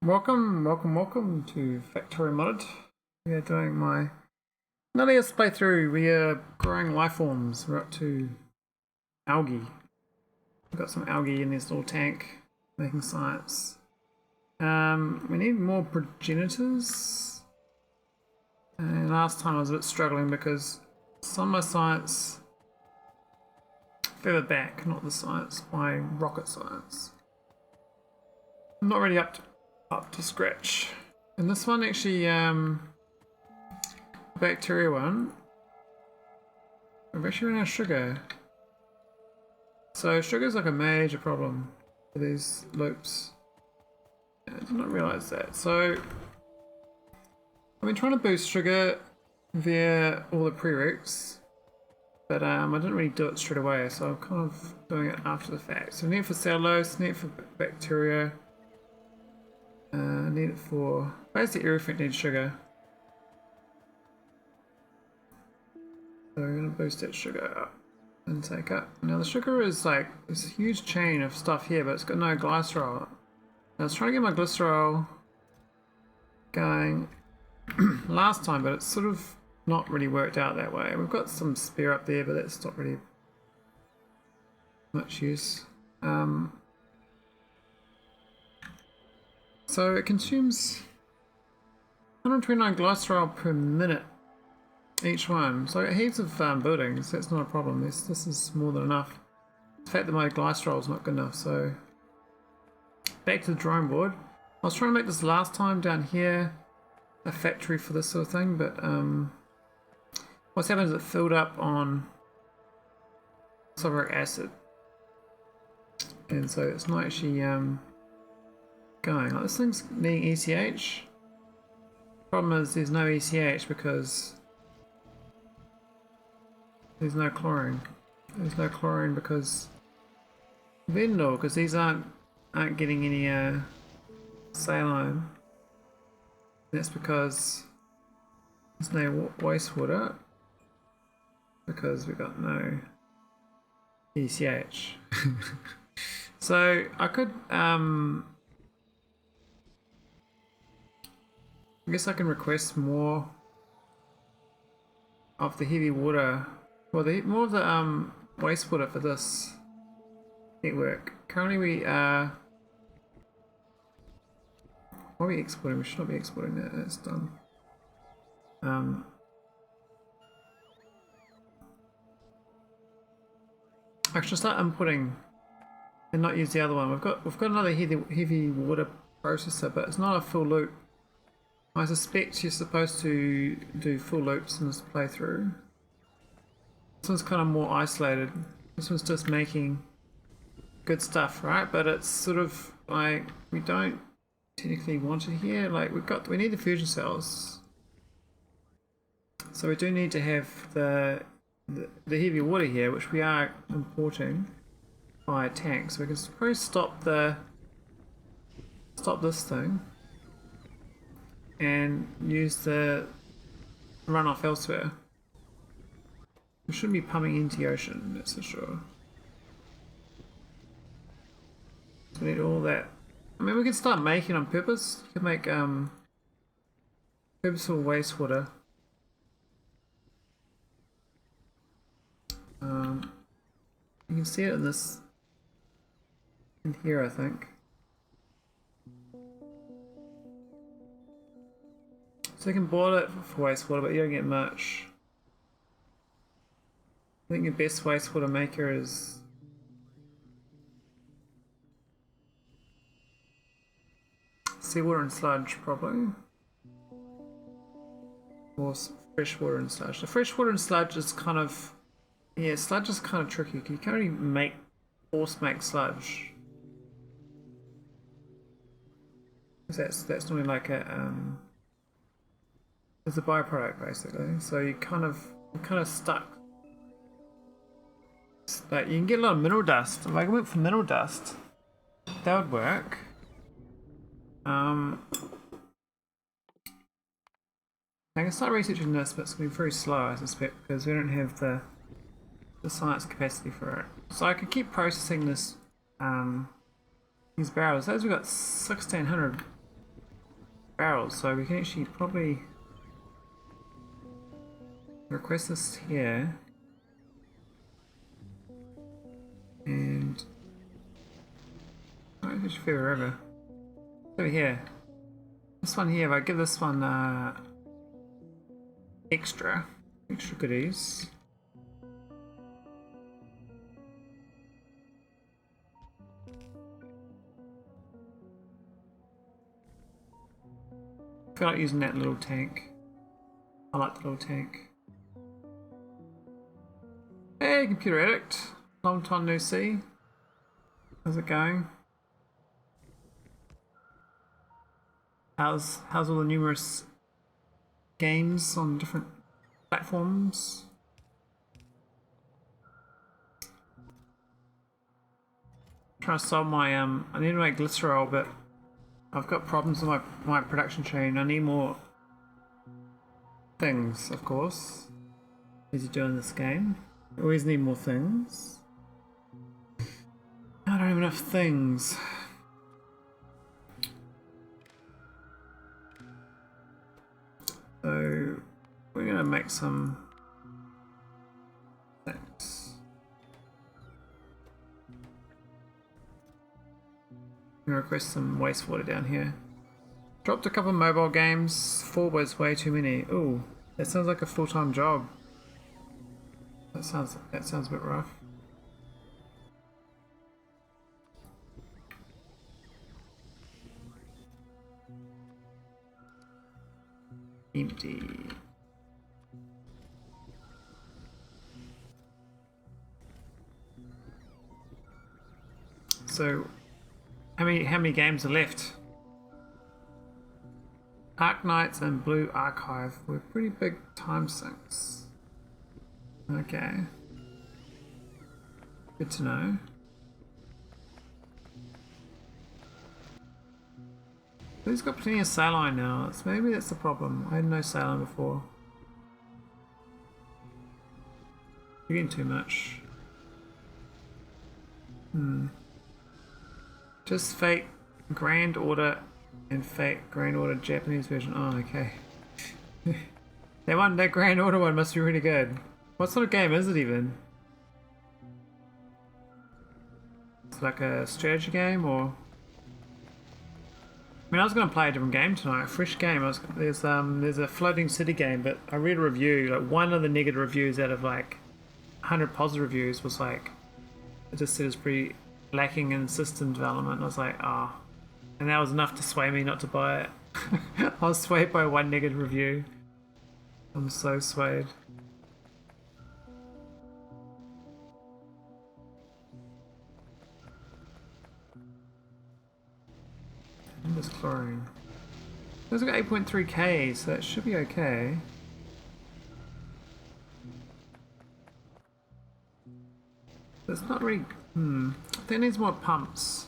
Welcome to Factorio Mod. We are doing my Nullius playthrough. We are growing life forms. We're up to algae. We've got some algae in this little tank, making science. We need more progenitors. And last time I was a bit struggling because some of my science further back, not the science, my rocket science. I'm not really up to scratch. And this one actually, bacteria one, we've actually run out of sugar. So sugar's like a major problem for these loops. I did not realise that. So I've been trying to boost sugar via all the prereqs, but I didn't really do it straight away, so I'm kind of doing it after the fact. So need it for cellulose, need it for bacteria, need it for basically everything needs sugar. So we're gonna boost that sugar up and take up. Now the sugar is like this huge chain of stuff here, but it's got no glycerol. I was trying to get my glycerol going last time, but it's sort of not really worked out that way. We've got some spare up there, but that's not really much use. So it consumes 129 glycerol per minute each one. So heaps of buildings, that's not a problem. This is more than enough. The fact that my glycerol is not good enough. So back to the drawing board. I was trying to make this last time down here a factory for this sort of thing, but what's happened is it filled up on sulfuric acid, and so it's not actually going. Like, this thing's needing ECH. Problem is there's no ECH because there's no chlorine. There's no chlorine because because these aren't getting any saline. That's because there's no wastewater because we've got no ECH. So I could I guess I can request more of the heavy water, well, more of the wastewater for this network. Currently we are, what are we exporting? We should not be exporting that, that's done. I should start inputting and not use the other one. We've got another heavy water processor, but it's not a full loop. I suspect you're supposed to do full loops in this playthrough. This one's kind of more isolated. This one's just making good stuff, right? But it's sort of like we don't technically want it here. Like we need the fusion cells, so we do need to have the heavy water here, which we are importing via tank. So we can probably stop this thing and use the runoff elsewhere. We shouldn't be pumping into the ocean, that's for sure. So we need all that. I mean, we can start making on purpose. You can make purposeful wastewater. You can see it in here, I think. So you can boil it for wastewater, but you don't get much. I think your best wastewater maker is seawater and sludge, probably. Or freshwater and sludge. The freshwater and sludge is kind of, yeah, sludge is kind of tricky. You can't really force make sludge. That's normally like a it's a byproduct basically. So you're kind of stuck. Like you can get a lot of mineral dust. If I went for mineral dust, that would work. I can start researching this, but it's going to be very slow, I suspect, because we don't have the science capacity for it. So I could keep processing this these barrels. Those we've got 1600 barrels, so we can actually probably request this here. And oh, it should be wherever. Over here. This one here, if I give this one extra goodies. I feel like using that little tank. I like the little tank. Hey, computer addict. Long time no see. How's it going? How's all the numerous games on different platforms? Trying to solve my I need to make Glycerol, but I've got problems with my production chain. I need more things, of course, as you do in this game. I always need more things. I don't have enough things. So we're gonna make some things. I'm gonna request some wastewater down here. Dropped a couple of mobile games. 4 was way too many. Ooh, that sounds like a full-time job. That sounds a bit rough. Empty. So, how many games are left? Arc Knights and Blue Archive were pretty big time sinks. Okay. Good to know. He's got plenty of saline now. Maybe that's the problem. I had no saline before. You're getting too much. Just Fate Grand Order and Fate Grand Order Japanese version. Oh, okay. that Grand Order one must be really good. What sort of game is it even? It's like a strategy game, or? I mean, I was going to play a different game tonight, a fresh game. There's a floating city game, but I read a review. Like, one of the negative reviews out of like 100 positive reviews was like, it just said it's pretty lacking in system development. And I was like, oh, and that was enough to sway me not to buy it. I was swayed by one negative review. I'm so swayed. There's chlorine. Those got 8.3k, so that should be okay. It's not really. I think it needs more pumps.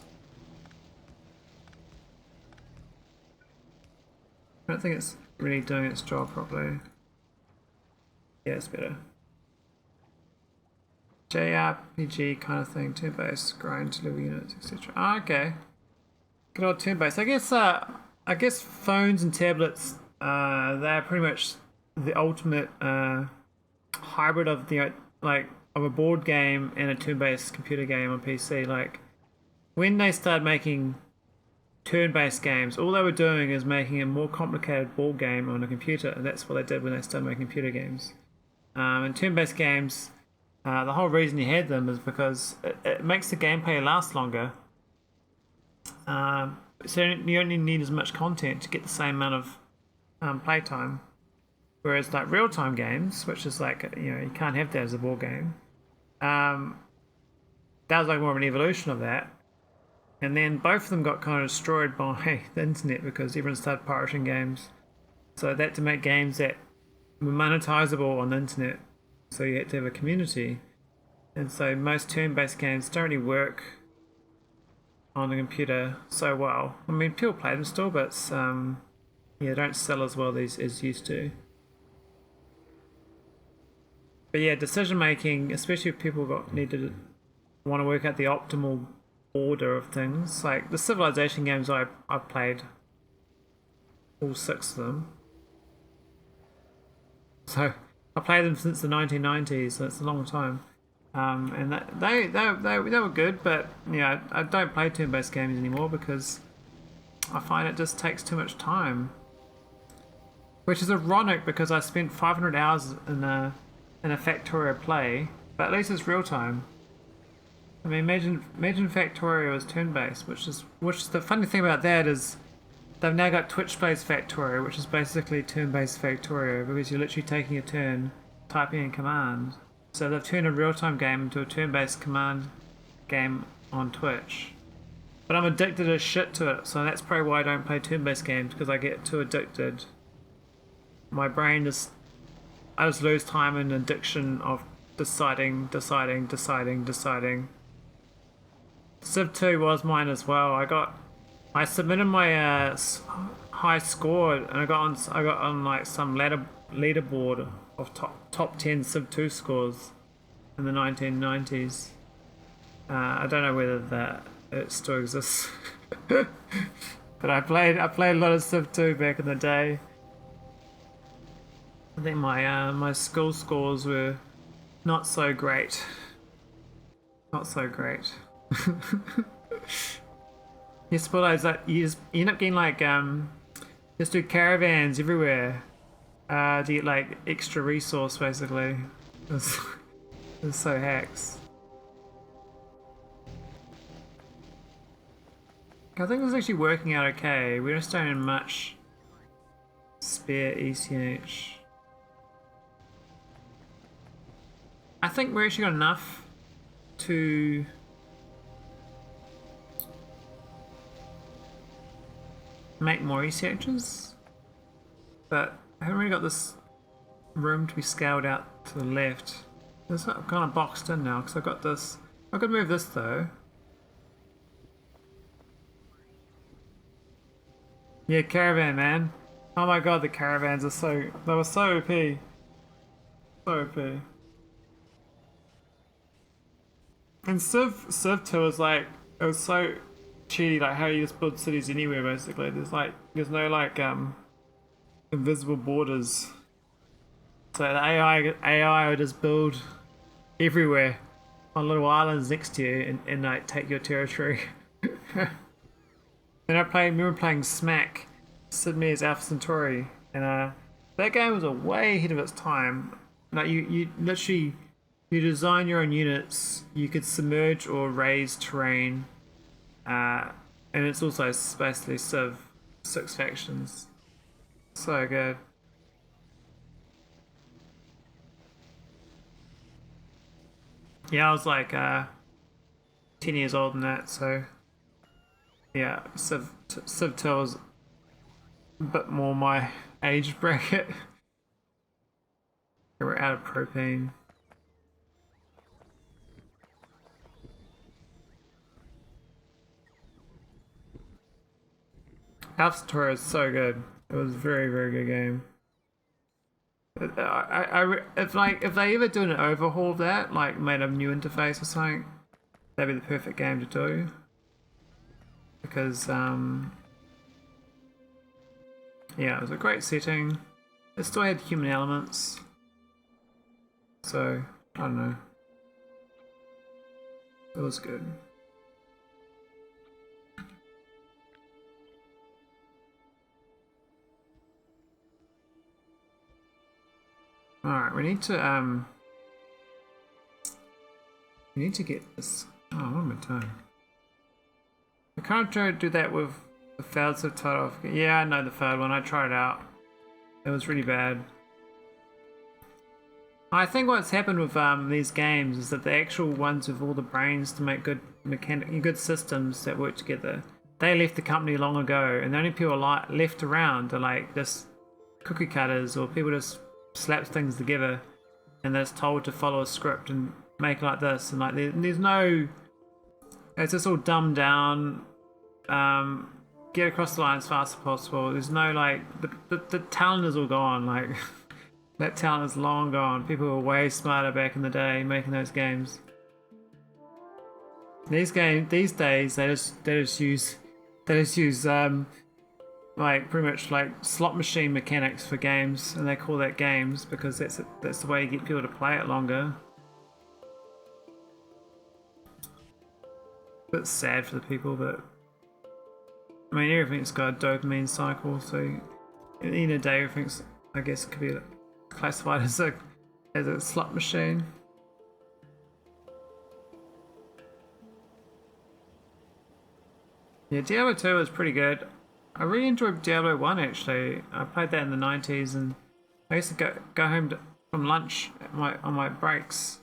I don't think it's really doing its job properly. Yeah, it's better. JRPG kind of thing, turn-based, grind to level units, etc. Ah, okay. Good old turn-based. I guess phones and tablets, they're pretty much the ultimate hybrid of the of a board game and a turn-based computer game on PC. Like, when they started making turn-based games, all they were doing is making a more complicated board game on a computer, and that's what they did when they started making computer games. And turn-based games, the whole reason you had them is because it makes the gameplay last longer. So you only need as much content to get the same amount of playtime. Whereas like real-time games, which is like, you can't have that as a board game. That was like more of an evolution of that. And then both of them got kind of destroyed by the internet because everyone started pirating games. So they had to make games that were monetizable on the internet. So you had to have a community. And so most turn-based games don't really work on a computer so well. I mean, people play them still, but yeah, don't sell as well as used to. But yeah, decision making, especially if people want to work out the optimal order of things. Like the Civilization games I've played, all 6 of them. So I played them since the 1990s, so it's a long time. And they were good, but yeah, I don't play turn-based games anymore because I find it just takes too much time. Which is ironic because I spent 500 hours in a Factorio play, but at least it's real time. I mean, imagine Factorio is turn-based, which is the funny thing about that is they've now got Twitch-based Factorio, which is basically turn-based Factorio because you're literally taking a turn typing in command. So they've turned a real-time game into a turn-based command game on Twitch. But I'm addicted as shit to it, so that's probably why I don't play turn-based games, because I get too addicted. My brain just... I just lose time in addiction of deciding. Civ 2 was mine as well. I submitted my high score, and I got on like some leaderboard of top 10 Civ 2 scores in the 1990s. I don't know whether it still exists, but I played a lot of Civ 2 back in the day. I think my skill scores were not so great. Not so great. You suppose that you end up getting like just do caravans everywhere to get like extra resource basically. It's so hacks. I think it's actually working out okay. We just don't have much spare ECH. I think we actually got enough to make more ECHs, but I haven't really got this room to be scaled out to the left. It's kind of boxed in now because I've got this. I could move this though. Yeah, caravan, man. Oh my god, the caravans are they were so OP. So OP. And Civ 2 was like, it was so cheaty, like how you just build cities anywhere basically. There's no like invisible borders. So the AI would just build everywhere on little islands next to you and like take your territory. Then I remember playing Smack, Sid Meier's Alpha Centauri, and that game was way ahead of its time. Like you literally you design your own units. You could submerge or raise terrain, and it's also basically Civ 6 factions. So good. Yeah, I was like 10 years old in that, so yeah, Civ 2 was a bit more my age bracket. We're out of propane. Alpha Centauri is so good. It was a very, very good game. If they ever do an overhaul of that, like made a new interface or something, that'd be the perfect game to do. Because yeah, it was a great setting. It still had human elements. So I don't know. It was good. Alright, we need to get this. Oh, what am I doing? I can't try to do that with the failed subtitle. Yeah, I know the failed one. I tried it out. It was really bad. I think what's happened with these games is that the actual ones with all the brains to make good systems that work together, they left the company long ago, and the only people left around are like just cookie cutters or people just slap things together and they're just told to follow a script and make like this, and like there's no, it's just all dumbed down, get across the line as fast as possible. There's no like the talent is all gone. Like that talent is long gone. People were way smarter back in the day making those games. These days they just use like pretty much like slot machine mechanics for games, and they call that games because that's the way you get people to play it longer. A bit sad for the people, but I mean everything's got a dopamine cycle, so at the end of the day everything's, I guess, could be classified as a slot machine. Yeah, Diablo 2 was pretty good. I really enjoyed Diablo 1 actually. I played that in the 90s, and I used to go home from lunch on my breaks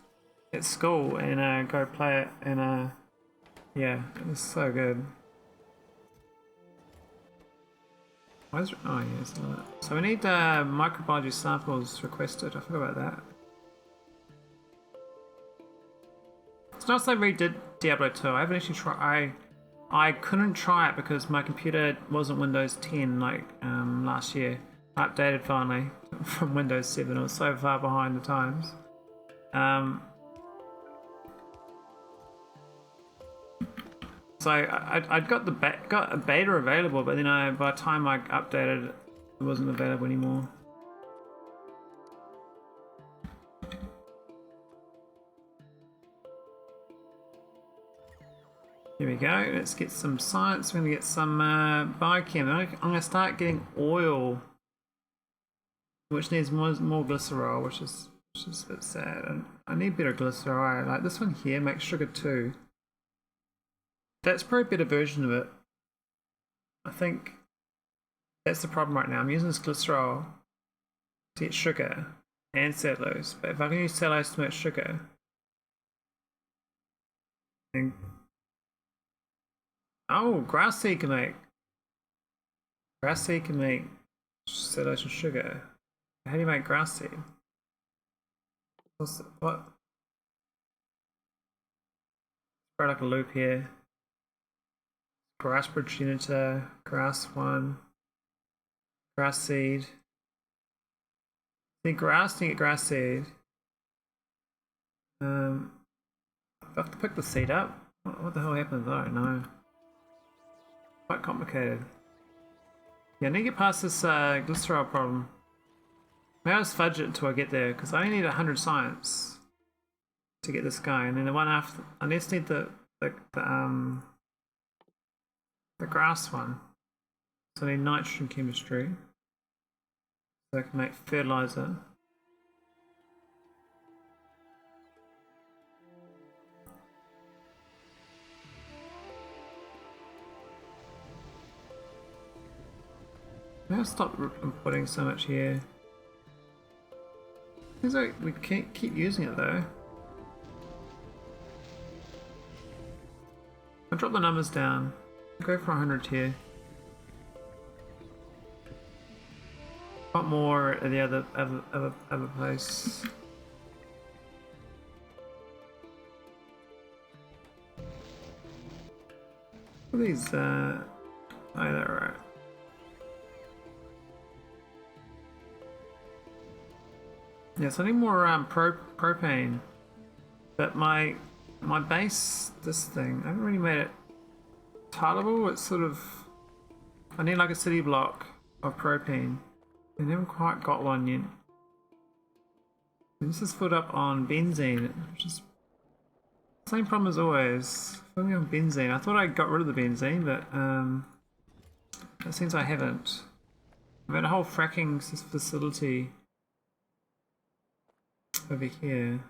at school and go play it, and yeah, it was so good. Oh yes, so we need microbiology samples requested. I forgot about that. It's nice they redid Diablo 2. I haven't actually tried. I couldn't try it because my computer wasn't Windows 10 like last year. I updated finally from Windows 7. It was so far behind the times. So I'd got a beta available, but then by the time I updated, it wasn't available anymore. Here we go. Let's get some science. We're gonna get some biochem. I'm gonna start getting oil, which needs more glycerol, which is a bit sad. And I need better glycerol. Like this one here makes sugar too. That's probably a better version of it. I think that's the problem right now. I'm using this glycerol to get sugar and cellulose, but if I can use cellulose to make sugar, then oh, grass seed can make cellulose and sugar. How do you make grass seed? What? Spread like a loop here. Grass progenitor, grass 1, grass seed. Need grass to get grass seed. I have to pick the seed up. What the hell happens? I don't know. Quite complicated. Yeah, I need to get past this glycerol problem. Maybe I'll just fudge it until I get there, because I only need 100 science to get this guy, and then the one after, I just need the grass one. So I need nitrogen chemistry, so I can make fertilizer. Maybe I'll stop putting so much here. Seems like we can't keep using it though. I'll drop the numbers down. Go for 100 here. A lot more at the other place. What are these? Oh, they're right. Yes, I need more propane. But my base, this thing, I haven't really made it tileable. It's sort of, I need like a city block of propane. I haven't quite got one yet. And this is filled up on benzene, which is the same problem as always. Filling on benzene. I thought I got rid of the benzene, but it seems I haven't. I've got a whole fracking facility over here.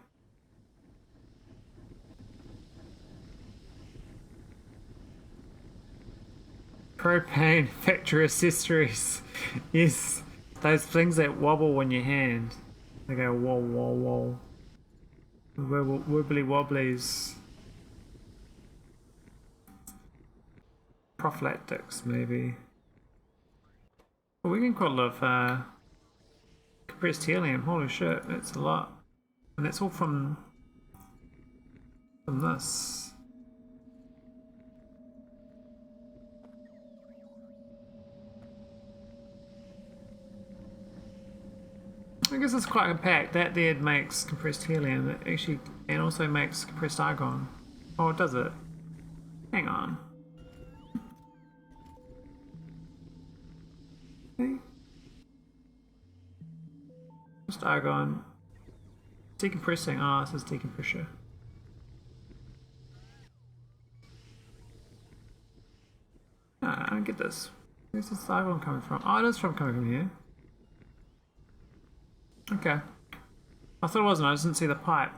Propane factory accessories. Yes, those things that wobble in your hand. They go whoa whoa whoa. Wibbly wobblies. Prophylactics maybe. Well, we can quite a lot of compressed helium. Holy shit, that's a lot. And that's all from this. I guess it's quite compact. That there makes compressed helium. It actually, and also makes compressed argon. Oh, it does it. Hang on. Just argon. Decompressing. Ah, this is decompressor. No, I don't get this. Where's this argon coming from? Oh, it is coming from here. Okay. I thought it wasn't. I just didn't see the pipe.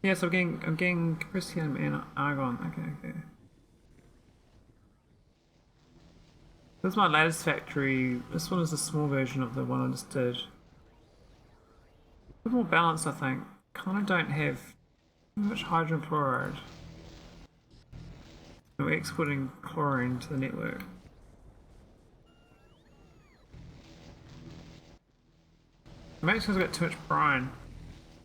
Yeah, so I'm getting compressed helium and argon. Okay. This is my latest factory. This one is a small version of the one I just did. A bit more balanced, I think. Kind of don't have too much hydrogen chloride. And we're exporting chlorine to the network. Maybe it's because we've got too much brine.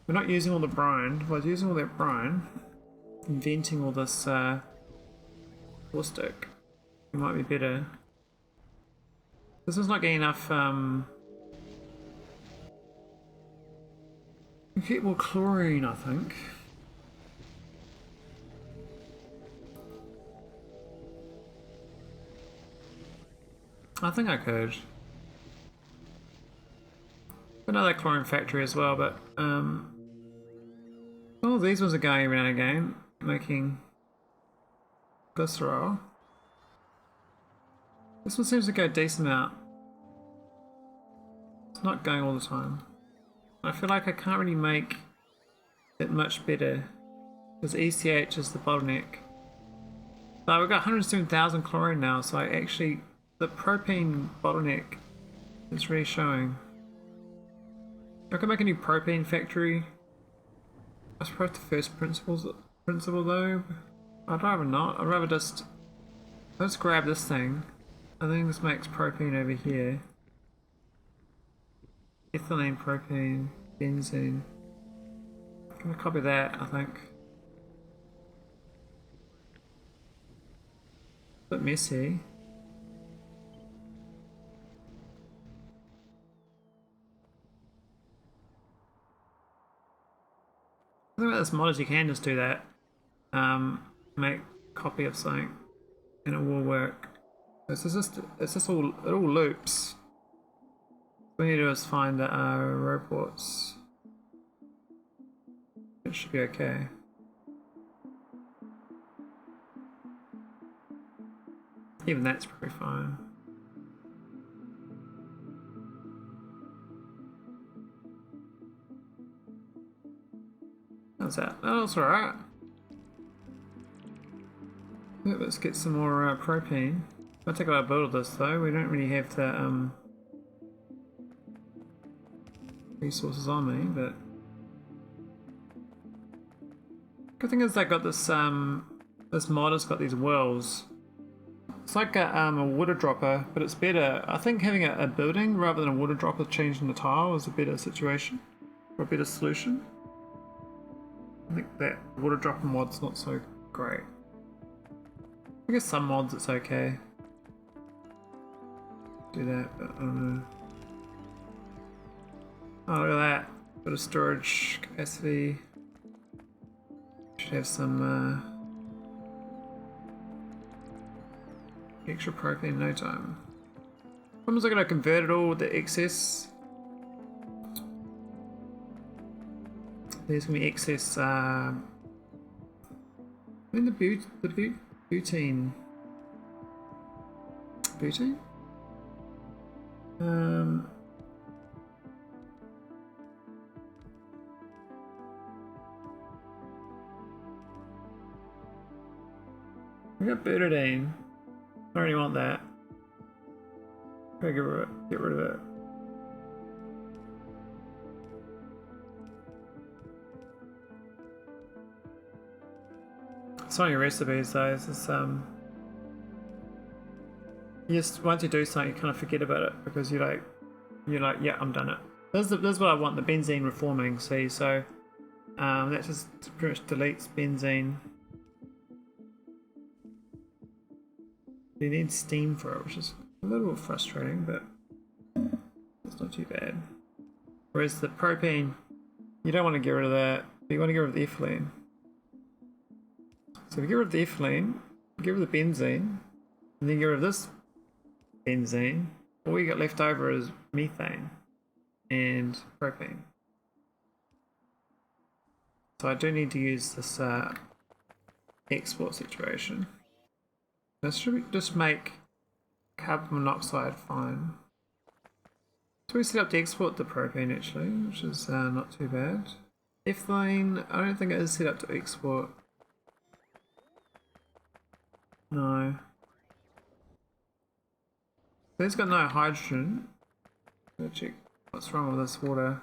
We're not using all the brine. If I was using all that brine, inventing all this caustic, it might be better. This one's not getting enough. You get more chlorine, I think. I think I could. Another chlorine factory as well, but oh, these ones are going every now and again, making Glycerol. This one seems to go a decent amount. It's not going all the time. I feel like I can't really make it much better because ECH is the bottleneck. So we've got 107,000 chlorine now, so I actually, the propane bottleneck is really showing. I could make a new propane factory. I suppose the first principle though. I'd rather not. I'd rather just, let's grab this thing. I think this makes propane over here. Ethylene, propane, benzene. I'm gonna copy that, I think. A bit messy. The thing about this mod is you can just do that. Make a copy of something and it will work. It's just all, it all loops. What we need to do is find the roboports. It should be okay. Even that's probably fine. How's that? Oh, that's alright. Yeah, let's get some more propane. I'll take a lot of build of this though. We don't really have the resources on me, but good thing is I got this this mod has got these wells. It's like a water dropper, but it's better. I think having a building rather than a water dropper changing the tile is a better situation or a better solution. I think that water dropper mod's not so great. I guess some mods it's okay. Do that, but I don't know. Oh, look at that. Bit of storage capacity. Should have some extra propane in no time. When was I going to convert it all with the excess? There's going to be excess. I mean the butane. Butane? We got butadiene. I don't really want that. Gotta get rid of it. It's on your recipes though. It's just, yes, once you do something, you kind of forget about it because you're like, yeah, I'm done it. This is what I want, the benzene reforming. See, so that just pretty much deletes benzene. You need steam for it, which is a little bit frustrating, but it's not too bad. Whereas the propane, you don't want to get rid of that, but you want to get rid of the ethylene. So if you get rid of the ethylene, get rid of the benzene, and then get rid of this benzene, all you got left over is methane. and propane. So I do need to use this export situation. This should just make carbon monoxide fine. So we set up to export the propane actually, which is not too bad. Ethylene, I don't think it is set up to export. No. So it's got no hydrogen. Let's check what's wrong with this water.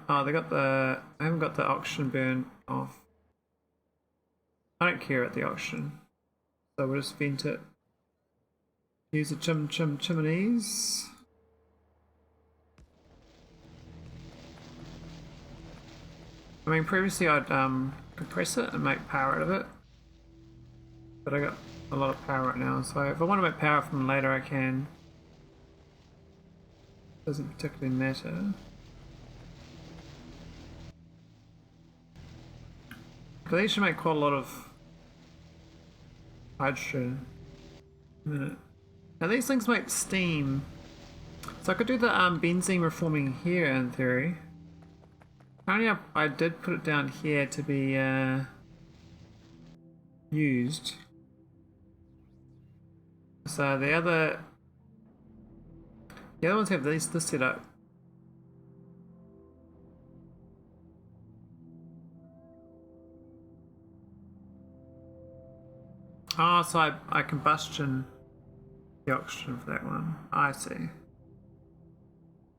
Oh, I haven't got the oxygen burn off. I don't care about the oxygen. So we'll just vent it. Use the chimneys. I mean, previously I'd compress it and make power out of it. But I got a lot of power right now, so if I want to make power from later I can. Doesn't particularly matter. But these should make quite a lot of hydrogen in a minute. Now these things make steam. So I could do the benzene reforming here in theory. Apparently I did put it down here to be used. So the other ones have this set up. Oh, so I combustion the oxygen for that one. I see.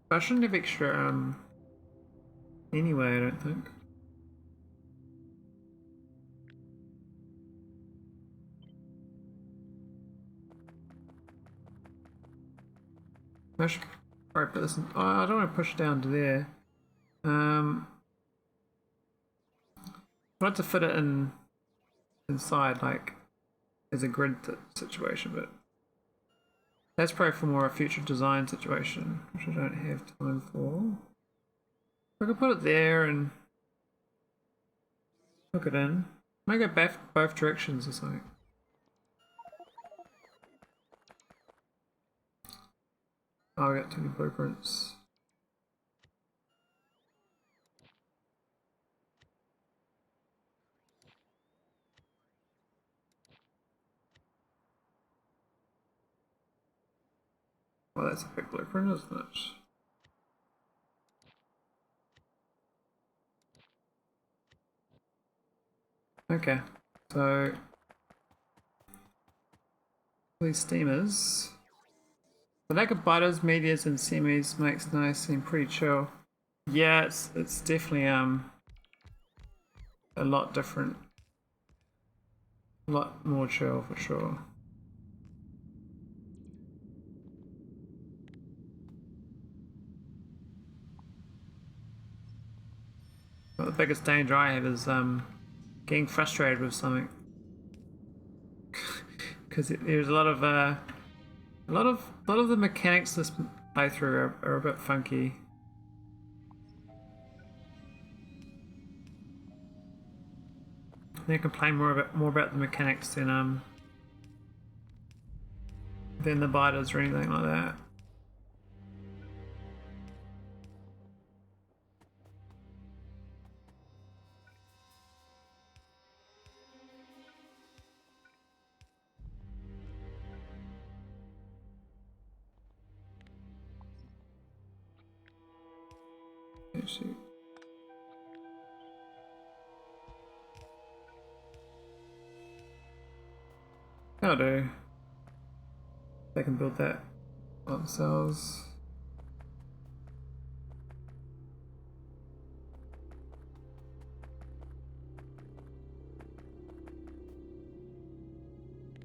But I shouldn't have extra anyway, I don't think. I should probably put this in. Oh, I don't want to push it down to there. I'd like to fit it inside, like as a grid situation, but that's probably for more a future design situation, which I don't have time for. I could put it there and hook it in. Make it both directions or something. Oh, I got too many blueprints. Well, that's a big blueprint, isn't it? Okay, so these steamers. The lack of butters, medias, and semis makes nice seem pretty chill. Yeah, it's definitely a lot different, a lot more chill for sure. But the biggest danger I have is getting frustrated with something, because there's a lot of the mechanics this playthrough are a bit funky. I think I complain more about the mechanics than the biters or anything like that. Shoot. That'll do. They can build that themselves.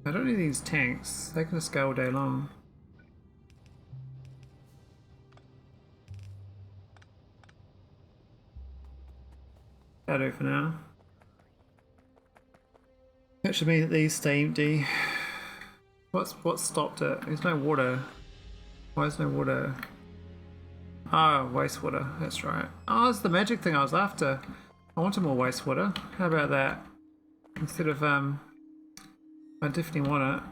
I don't need these tanks. They can just go all day long. That'll do for now. That should mean that these stay empty. What stopped it? There's no water. Why is no water? Oh, wastewater. That's right. Oh, it's the magic thing I was after. I wanted more wastewater. How about that? Instead of I definitely want it.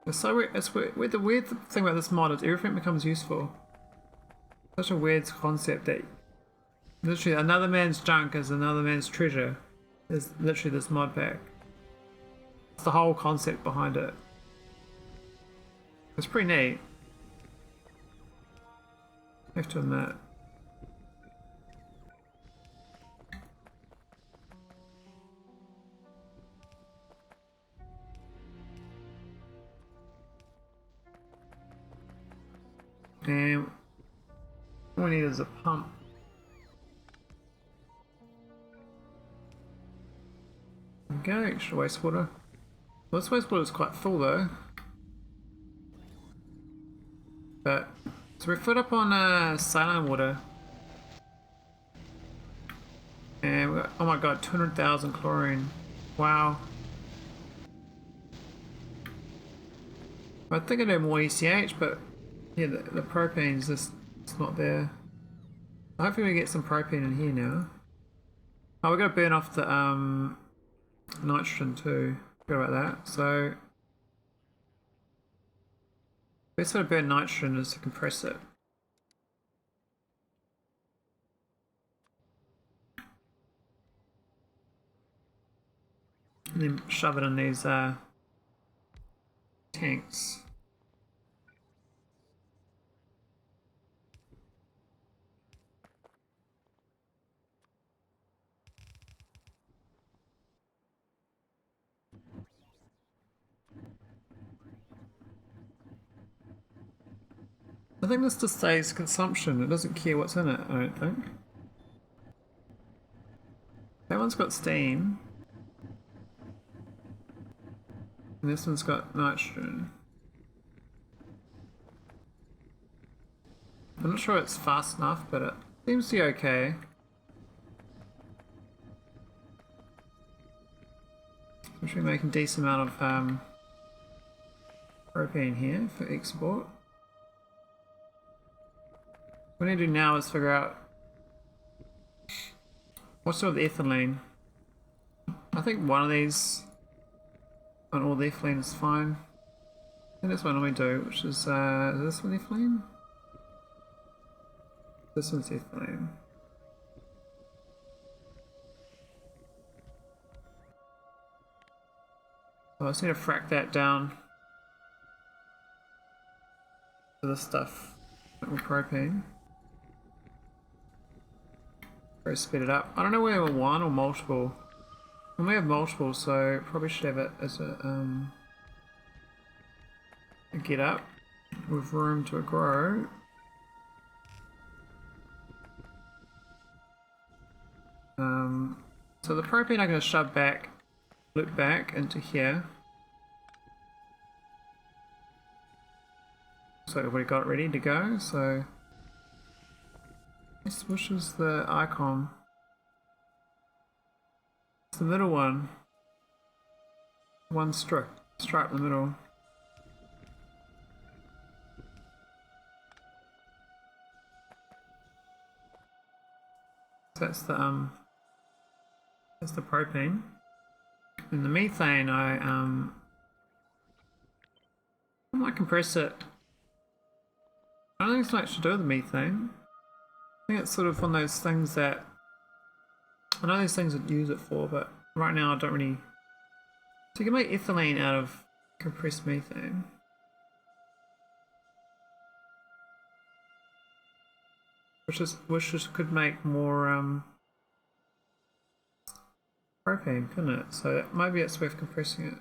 It's so weird. The weird thing about this mod is everything becomes useful. Such a weird concept that literally another man's junk is another man's treasure. Is literally this mod pack. It's the whole concept behind it. It's pretty neat. I have to admit. And all we need is a pump. There we go, extra wastewater. Well, this wastewater is quite full though. But, so we're filled up on saline water. And we got, oh my god, 200,000 chlorine. Wow. I think I need more ECH, but yeah, the propane's just it's not there. Hopefully we get some propane in here now. Oh, we're gonna burn off the nitrogen too. Forgot about that. So best way to burn nitrogen is to compress it. And then shove it in these tanks. I think this just says consumption, it doesn't care what's in it, I don't think. That one's got steam. And this one's got nitrogen. I'm not sure it's fast enough, but it seems to be okay. We should be making a decent amount of propane here for export. What I need to do now is figure out what's with the ethylene. I think one of these on all the ethylene is fine. I think that's what I normally do, which is this one ethylene? This one's ethylene. So I just need to frack that down to this stuff with propane. Very speed it up. I don't know whether we're one or multiple. We may have multiple, so probably should have it as a get up with room to grow. So the propane I'm going to shove back, loop back into here. So we've already got it ready to go, so which is the icon? It's the middle one. One stripe in the middle. So that's the propane. And the methane, I might compress it. I don't think it's much to do with the methane. I think it's sort of one of those things that I know these things would use it for, but right now I don't really. So you can make ethylene out of compressed methane. Which could make more propane, couldn't it? So maybe it's worth compressing it.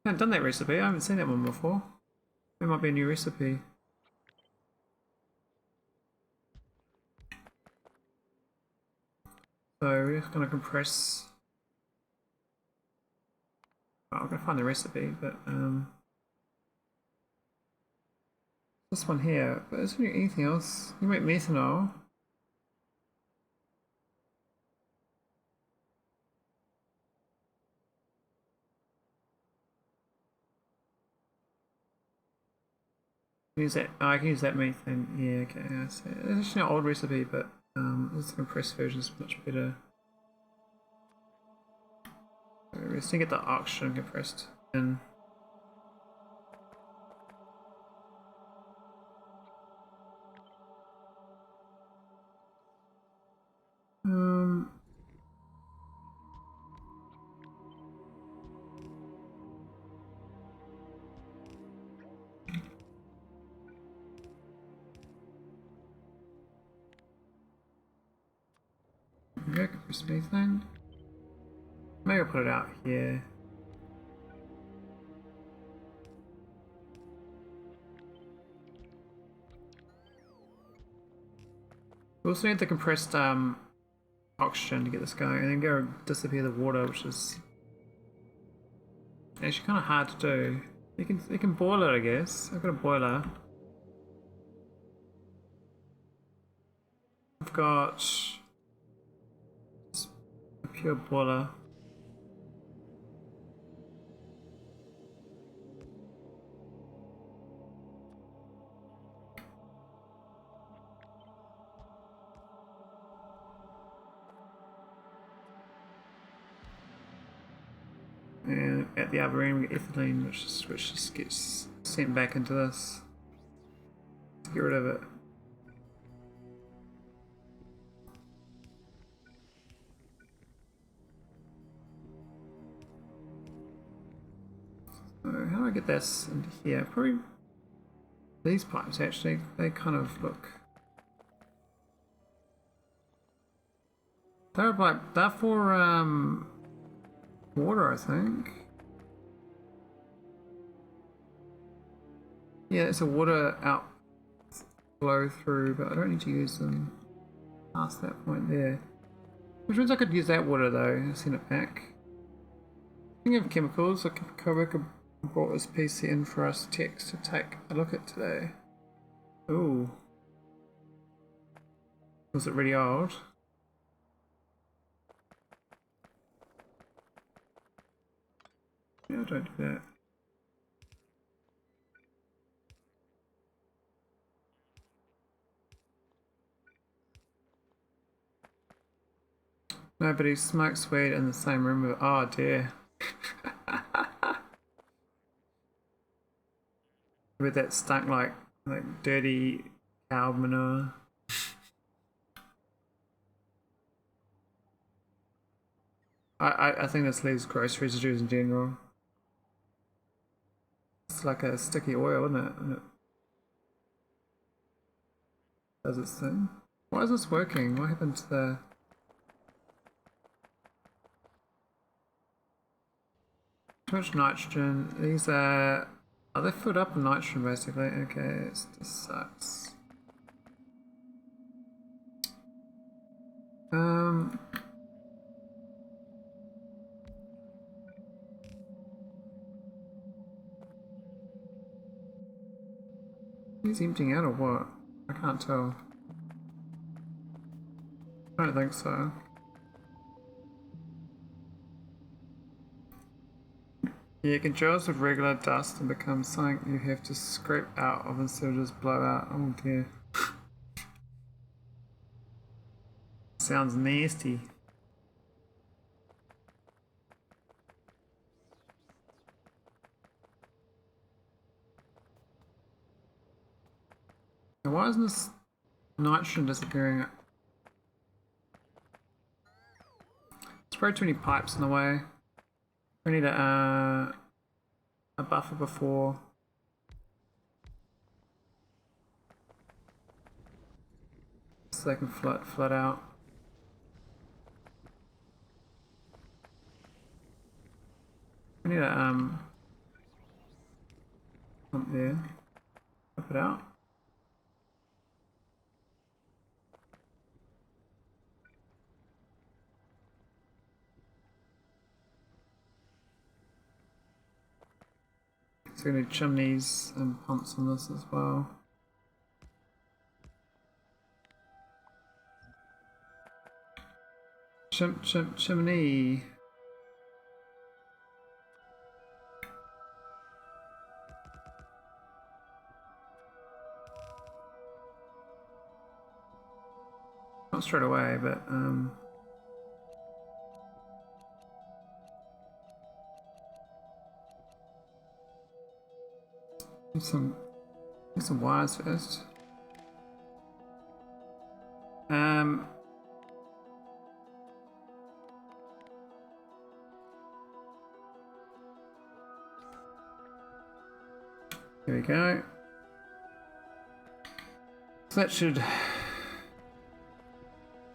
I haven't done that recipe, I haven't seen that one before. It might be a new recipe. So we're just going to compress. Oh, I'm going to find the recipe, but this one here. But isn't there anything else? You make methanol. Use that. Oh, I can use that methane. Yeah, okay. I see. It's actually an old recipe, but this compressed version is much better. We just need to get the oxygen compressed in. compressed methane. Maybe I'll put it out here. We also need the compressed oxygen to get this going, and then go disappear the water, which is actually kind of hard to do. You can boil it, I guess. I've got a boiler. I've got a pure boiler. And at the other end we get ethylene, which just gets sent back into this. Let's get rid of it. So how do I get this into here? Probably these pipes actually, they kind of look... They're for water, I think. Yeah, it's a water outflow through, but I don't need to use them past that point there. Which means I could use that water though, send it back. Speaking of chemicals, a co-worker brought this piece in for us techs to take a look at today. Ooh. Was it really old? Yeah, don't do that. Nobody smokes weed in the same room with... Oh dear. With that stunk like dirty cow manure. I think this leaves gross residues in general. It's like a sticky oil, isn't it? And it does its thing. Why is this working? What happened to the... Too much nitrogen. These are they filled up with nitrogen basically? Okay, this sucks. He's emptying out or what? I can't tell. I don't think so. Yeah, it can gels with regular dust and become something you have to scrape out of instead of just blow out. Oh dear. Sounds nasty. Now why isn't this nitrogen disappearing? There's probably too many pipes in the way. We need a buffer before. So they can flood out. We need a pump there. Pump it out. So we need chimneys and pumps on this as well. Chimney. Not straight away, but need some wires first. There we go. So that should...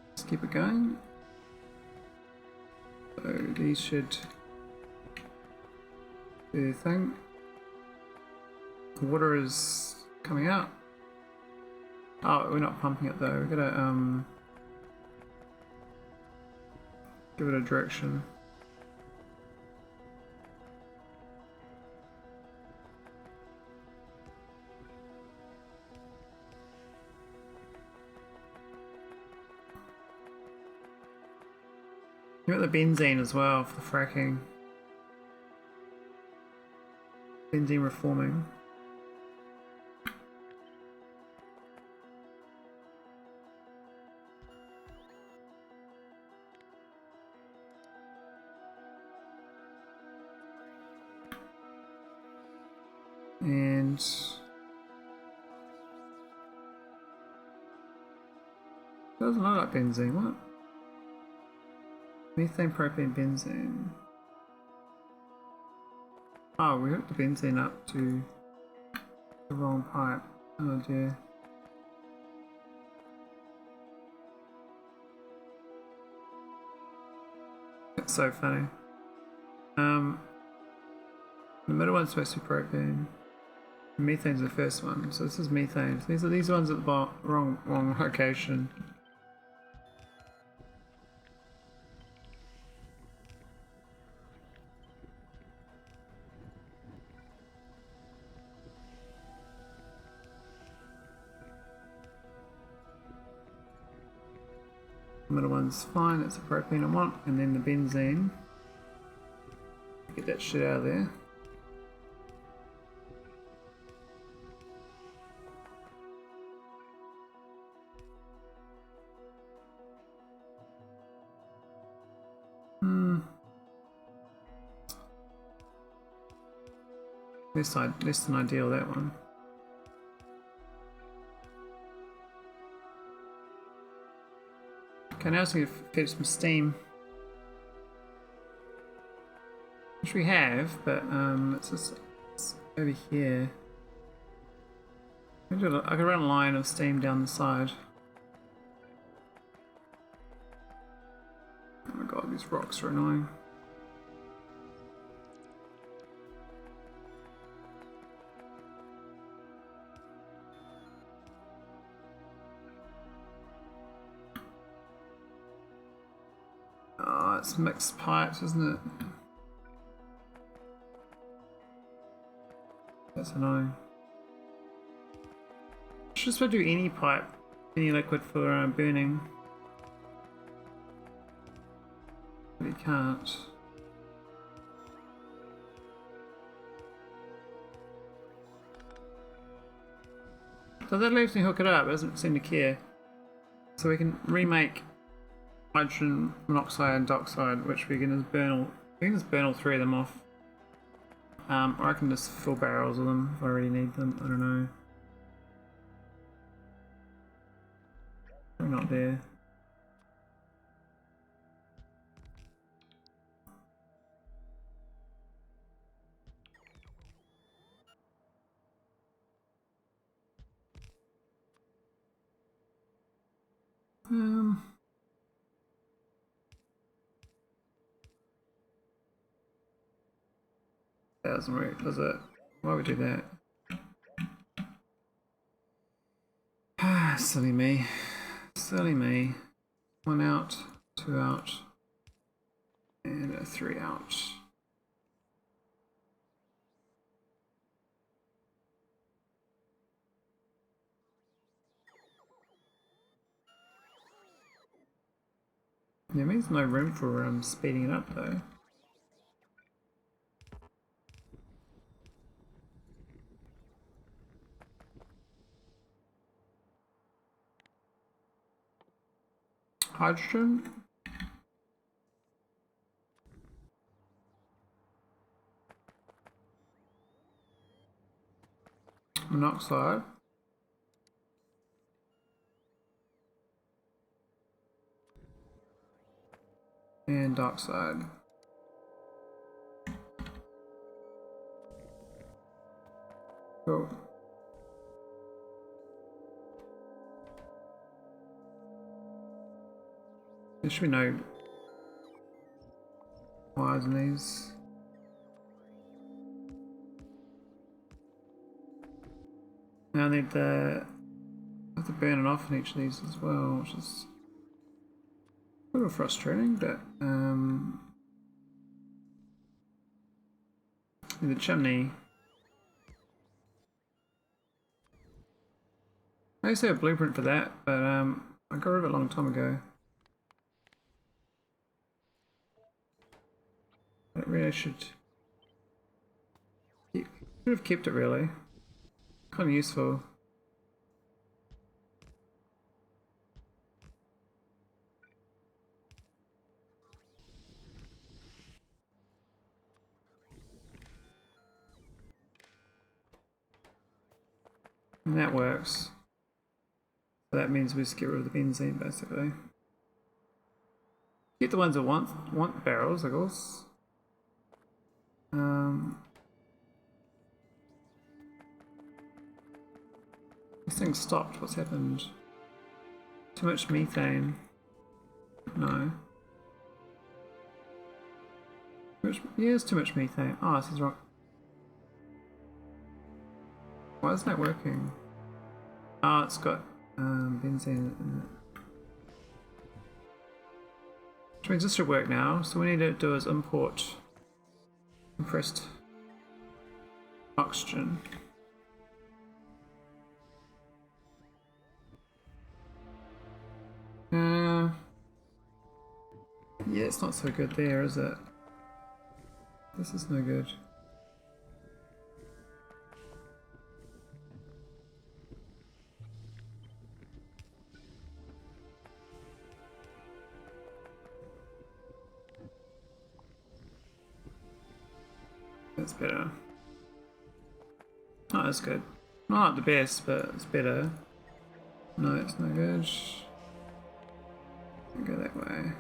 Let's keep it going. So these should do the thing. The water is coming out. Oh, we're not pumping it though. We're gonna give it a direction. You got the benzene as well for the fracking. Benzene reforming. And doesn't look like benzene, what? Methane, propane, benzene. Oh, we hooked the benzene up to the wrong pipe. Oh dear. That's so funny. The middle one's supposed to be propane. Methane's the first one, so this is methane. So these ones at the wrong location. The middle one's fine, it's the propane I want, and then the benzene. Get that shit out of there. Less than ideal, that one. Okay, now it's going to fetch some steam. Which we have, but it's over here. I could run a line of steam down the side. Oh my god, these rocks are annoying. Oh, it's mixed pipes, isn't it? That's annoying. Should just do any pipe, any liquid for burning. But you can't. So that leaves me hook it up, it doesn't seem to care. So we can remake hydrogen monoxide and dioxide, which we can just burn all three of them off. Or I can just fill barrels of them if I really need them, I don't know. Probably not there. That doesn't work, does it? Why would we do that? Ah, silly me. Silly me. 1 out, 2 out, and a 3 out. Yeah, it means no room for speeding it up though. Hydrogen. Monoxide. And dioxide. Cool. There should be no wires in these. Now I need the... I have to burn it off in each of these as well, which is a little frustrating, but the chimney. I used to have a blueprint for that, but I got rid of it a long time ago. It really should have kept it really. Kind of useful. And that works. So that means we just get rid of the benzene basically. Get the ones that want barrels, of course. This thing stopped. What's happened? Too much methane. No. Yeah, there's too much methane. Oh, this is wrong. Why isn't that working? Oh, it's got benzene in it. Which means this should work now. So what we need to do is import compressed oxygen. Yeah, it's not so good there, is it? This is no good. That's better. Oh, that's good. Not the best, but it's better. No, it's no good. Go that way.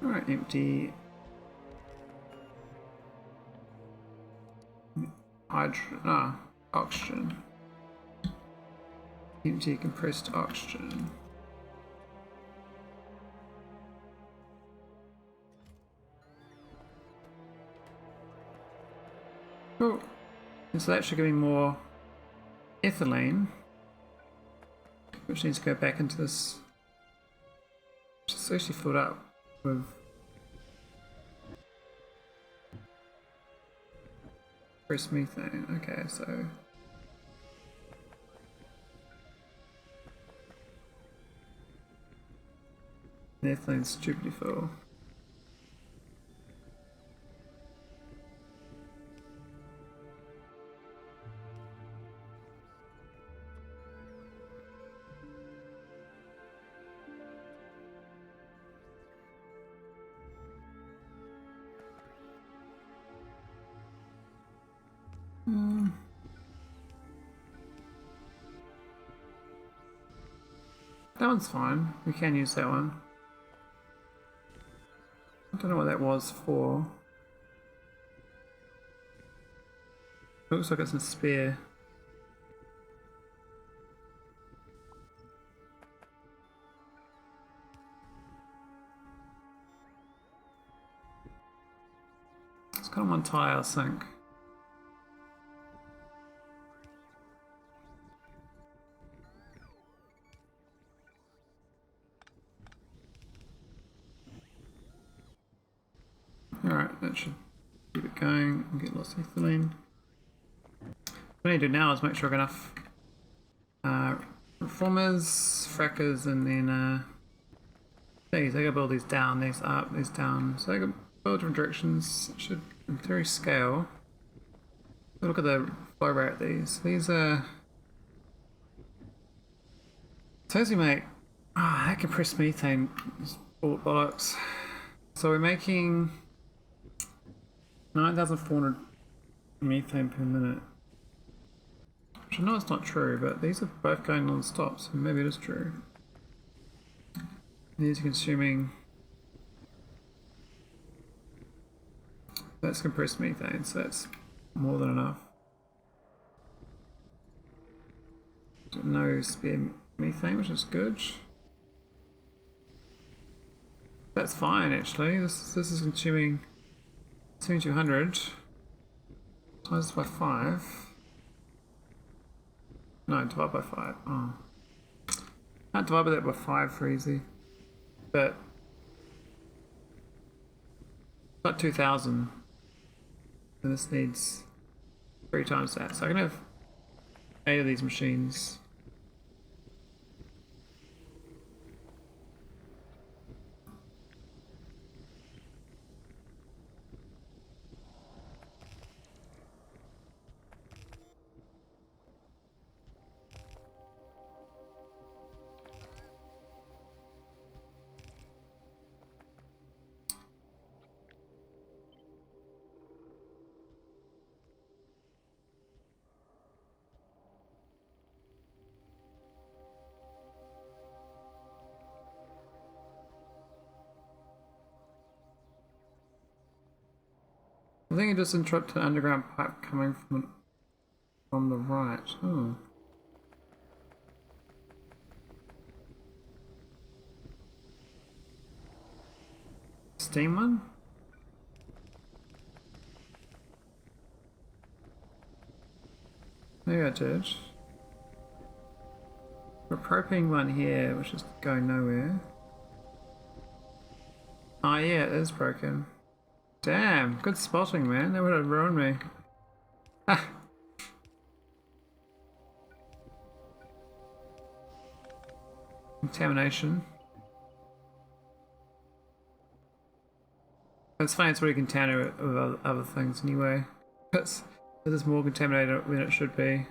Alright, empty. Oxygen. Empty compressed oxygen. Oh, and so that should give me more ethylene, which needs to go back into this. It's actually filled up with compressed methane. Okay, so the ethylene's stupidly full. That one's fine. We can use that one. I don't know what that was for. Looks like it's a spare. It's got one tile sink. Alright, that should keep it going and get lots of ethylene. What I need to do now is make sure I've got enough reformers, frackers, and then these. I gotta build these down, these up, these down. So I gotta build different directions. It should, in theory, scale. Look at the flow rate of these. These are. Suppose we make. Ah, that compressed methane is bollocks. So we're making 9,400 methane per minute. Which I know it's not true, but these are both going non-stop, so maybe it is true. These are consuming... That's compressed methane, so that's more than enough. No spare methane, which is good. That's fine actually. This is consuming 7200. Times by 5. No, divide by 5. Oh. Can't divide by that by 5 for easy. But about 2000. And this needs 3 times that. So I can have 8 of these machines. I think it just interrupted an underground pipe coming from the right. Oh. Steam one? Maybe I did. A propane one here, which is going nowhere. Oh yeah, it is broken. Damn, good spotting, man. That would have ruined me. Ah. Contamination. It's fine, it's really contaminated with other things anyway. This is more contaminated than it should be.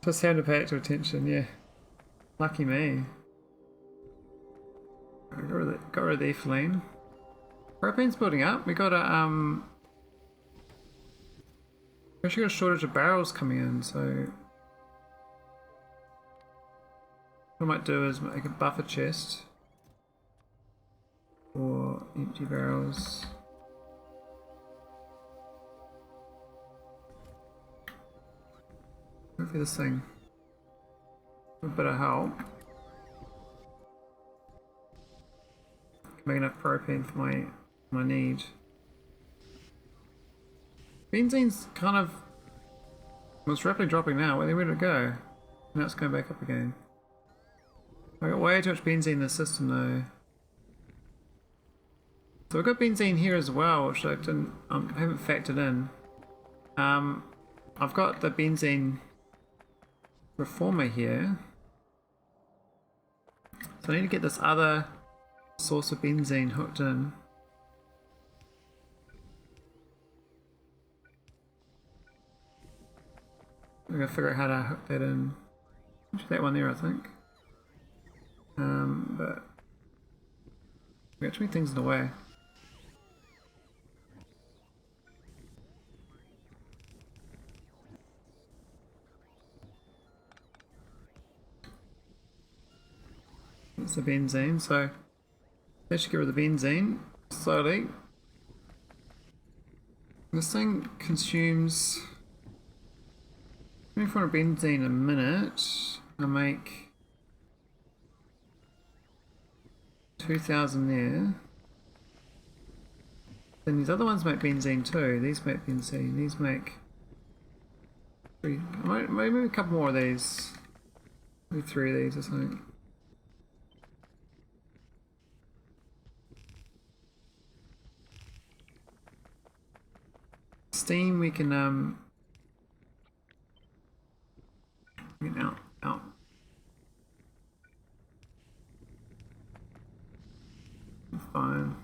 Just having to pay extra attention, yeah. Lucky me. Got rid of the ethylene. Propane's building up. We got a we actually got a shortage of barrels coming in, so what I might do is make a buffer chest for empty barrels. Hopefully this thing with a bit of help. Make enough propane for my need. Benzene's kind of, well, it's rapidly dropping now. Where did it go? Now it's going back up again. I got way too much benzene in the system though. So I've got benzene here as well, which I haven't factored in. I've got the benzene reformer here. So I need to get this other source of benzene hooked in. I'm gonna figure out how to hook that in. That one there, I think. But we got too many things in the way. That's the benzene, so let's get rid of the benzene slowly. This thing consumes 24 benzene a minute. I make 2000 there. Then these other ones make benzene too. These make benzene. These make three. Maybe a couple more of these. Maybe 3 of these or something. Steam we can out. Fine.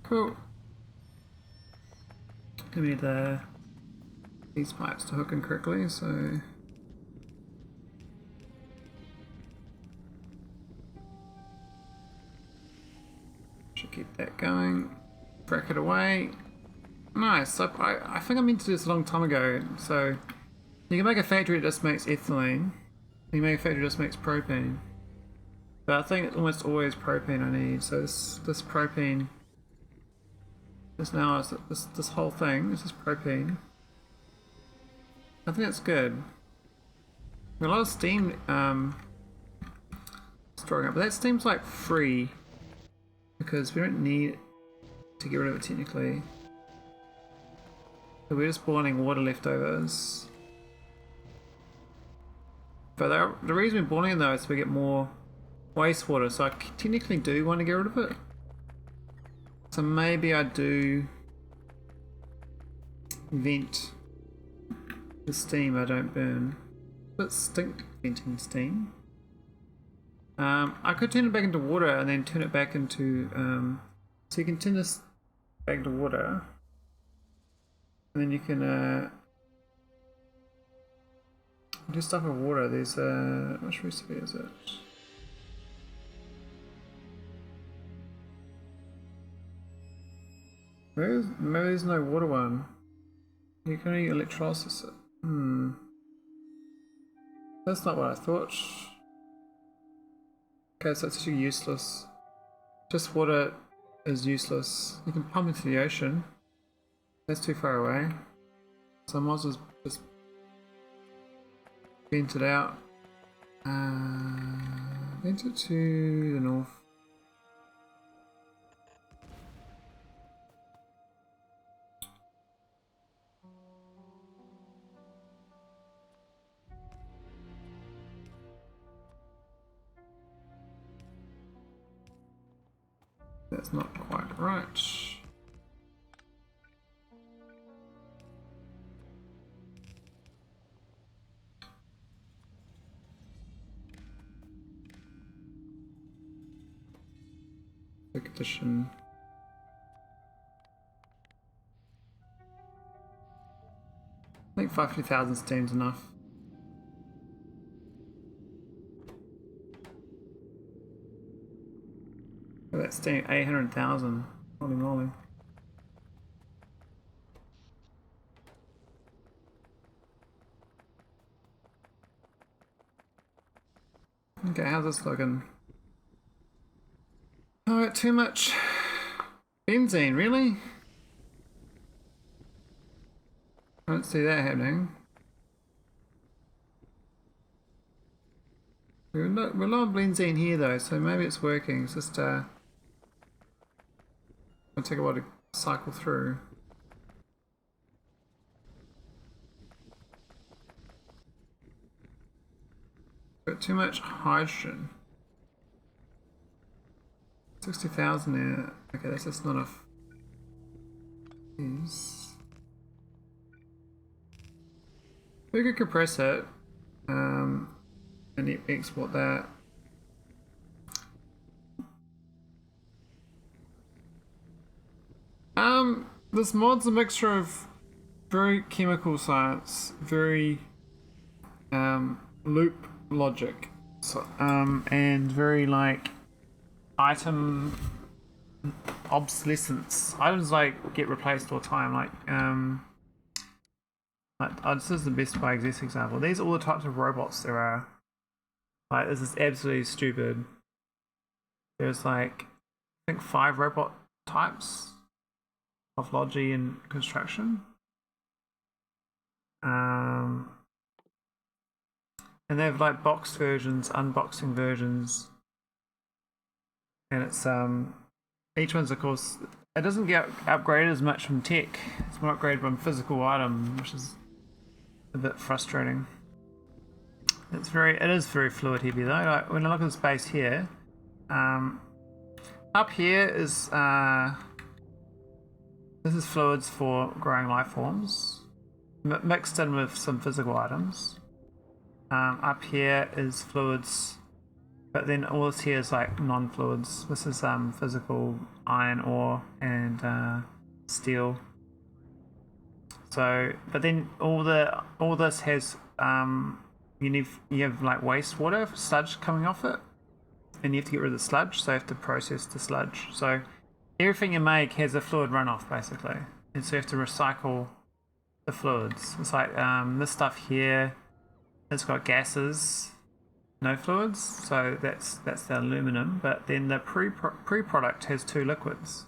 Cool. We need these pipes to hook in correctly, so should keep that going. Crack it away. Nice. So I think I meant to do this a long time ago. So you can make a factory that just makes ethylene. You can make a factory that just makes propane. But I think it's almost always propane I need. So this propane This now is this whole thing. This is propane. I think that's good. A lot of steam storing up, but that steam's like free because we don't need to get rid of it technically. So we're just boiling water leftovers. But the reason we're boiling it though is so we get more wastewater, so I technically do want to get rid of it. So maybe I do vent the steam I don't burn. But stink venting steam. I could turn it back into water and then turn it back into so you can turn this back into water and then you can do stuff with water. There's which recipe is it? Maybe there's no water one. You can only electrolysis it. That's not what I thought. Okay, so it's actually useless. Just water is useless. You can pump into the ocean. That's too far away. So I might as well just vent it out. Vent it to the north. That's not quite right. Quick addition. I think 50,000 steam's enough. That's steam 800,000. Holy moly. Okay, how's this looking? Oh, too much benzene, really? I don't see that happening. We're low on benzene here though, so maybe it's working. It's just it'll take a while to cycle through. Got too much hydrogen. 60,000 there. Okay, that's just not enough. We could compress it and export that. This mod's a mixture of very chemical science, very loop logic, so, and very like item obsolescence. Items like get replaced all the time. This is the Best Buy example. These are all the types of robots there are. Like, this is absolutely stupid. There's like, I think 5 robot types of logi and construction. And they have like box versions, unboxing versions. And it's each one's of course, it doesn't get upgraded as much from tech. It's more upgraded from physical item, which is a bit frustrating. It is very fluid heavy though. Like when I look at the space here, up here is this is fluids for growing life forms, mixed in with some physical items. Up here is fluids, but then all this here is like non-fluids. This is physical iron ore and steel. So, but then all this has you have like wastewater sludge coming off it, and you have to get rid of the sludge. So you have to process the sludge. So everything you make has a fluid runoff basically, and so you have to recycle the fluids. It's like this stuff here, it's got gases, no fluids, so that's the aluminum. But then the pre-product has 2 liquids.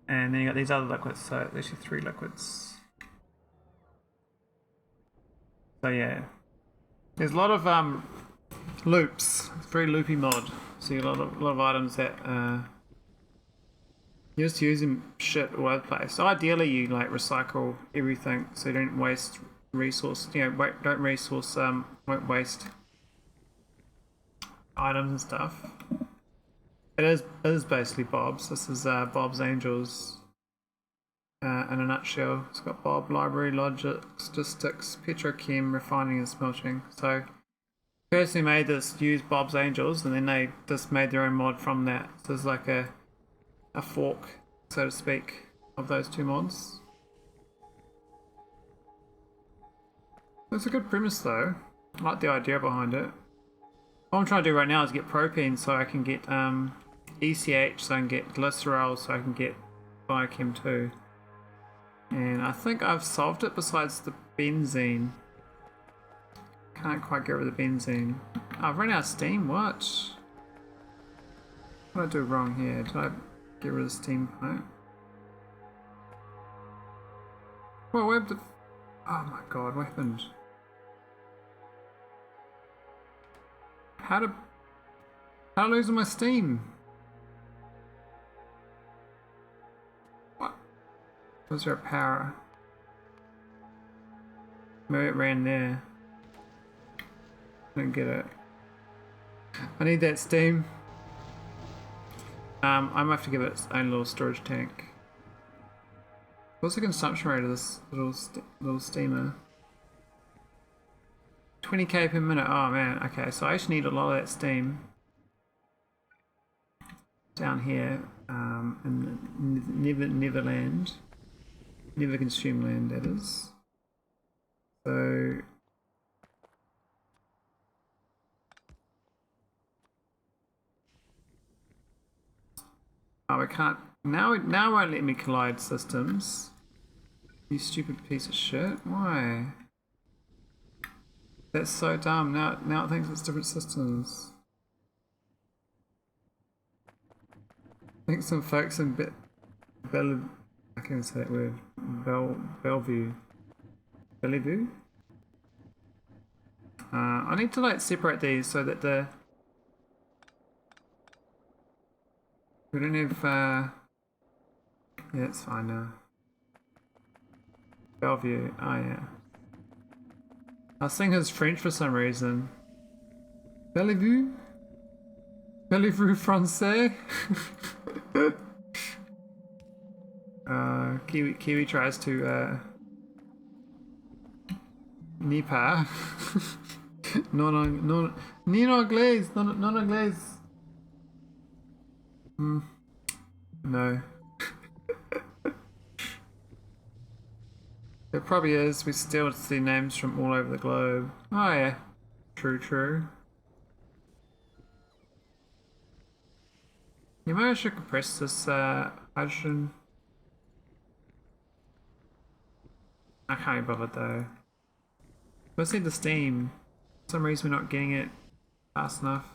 And then you got these other liquids, so there's actually 3 liquids. So yeah, there's a lot of loops. It's a very loopy mod. So you got a lot of items that you're just using shit all over the place. So ideally, you like recycle everything, so you don't waste resource. You know, won't waste items and stuff. It is basically Bob's. This is Bob's Angels in a nutshell. It's got Bob, library, logistics, petrochem, refining and smelting. So person who made this used Bob's Angels, and then they just made their own mod from that. So there's like a fork, so to speak, of those 2 mods. It's a good premise though. I like the idea behind it. What I'm trying to do right now is get propane so I can get ECH, so I can get Glycerol, so I can get biochem too. And I think I've solved it besides the benzene. Can't quite get rid of the benzene. Oh, I've run out of steam, what? What did I do wrong here? Did I get rid of the steam pipe? Well, where the... Oh my god, what happened? How did I lose all my steam? What? Was there a power? Maybe it ran there. Didn't get it. I need that steam. I might have to give it its own little storage tank. What's the consumption rate of this little steamer? 20k per minute. Oh man, okay, so I actually need a lot of that steam down here in Neverland. Never consume land, that is. So oh, I can't now. Now it won't let me collide systems. You stupid piece of shit. Why? That's so dumb. Now it thinks it's different systems. I think some folks in I can't even say that word. Bellevue. I need to like separate these so that we don't have yeah, it's fine now. Bellevue, oh yeah. I was thinking it's French for some reason. Bellevue? Bellevue Francais? Kiwi tries to Nipa. non anglais. No. It probably is. We still see names from all over the globe. Oh yeah. True. You might actually compress this hydrogen. I can't be bothered though. Let's see the steam. For some reason we're not getting it fast enough.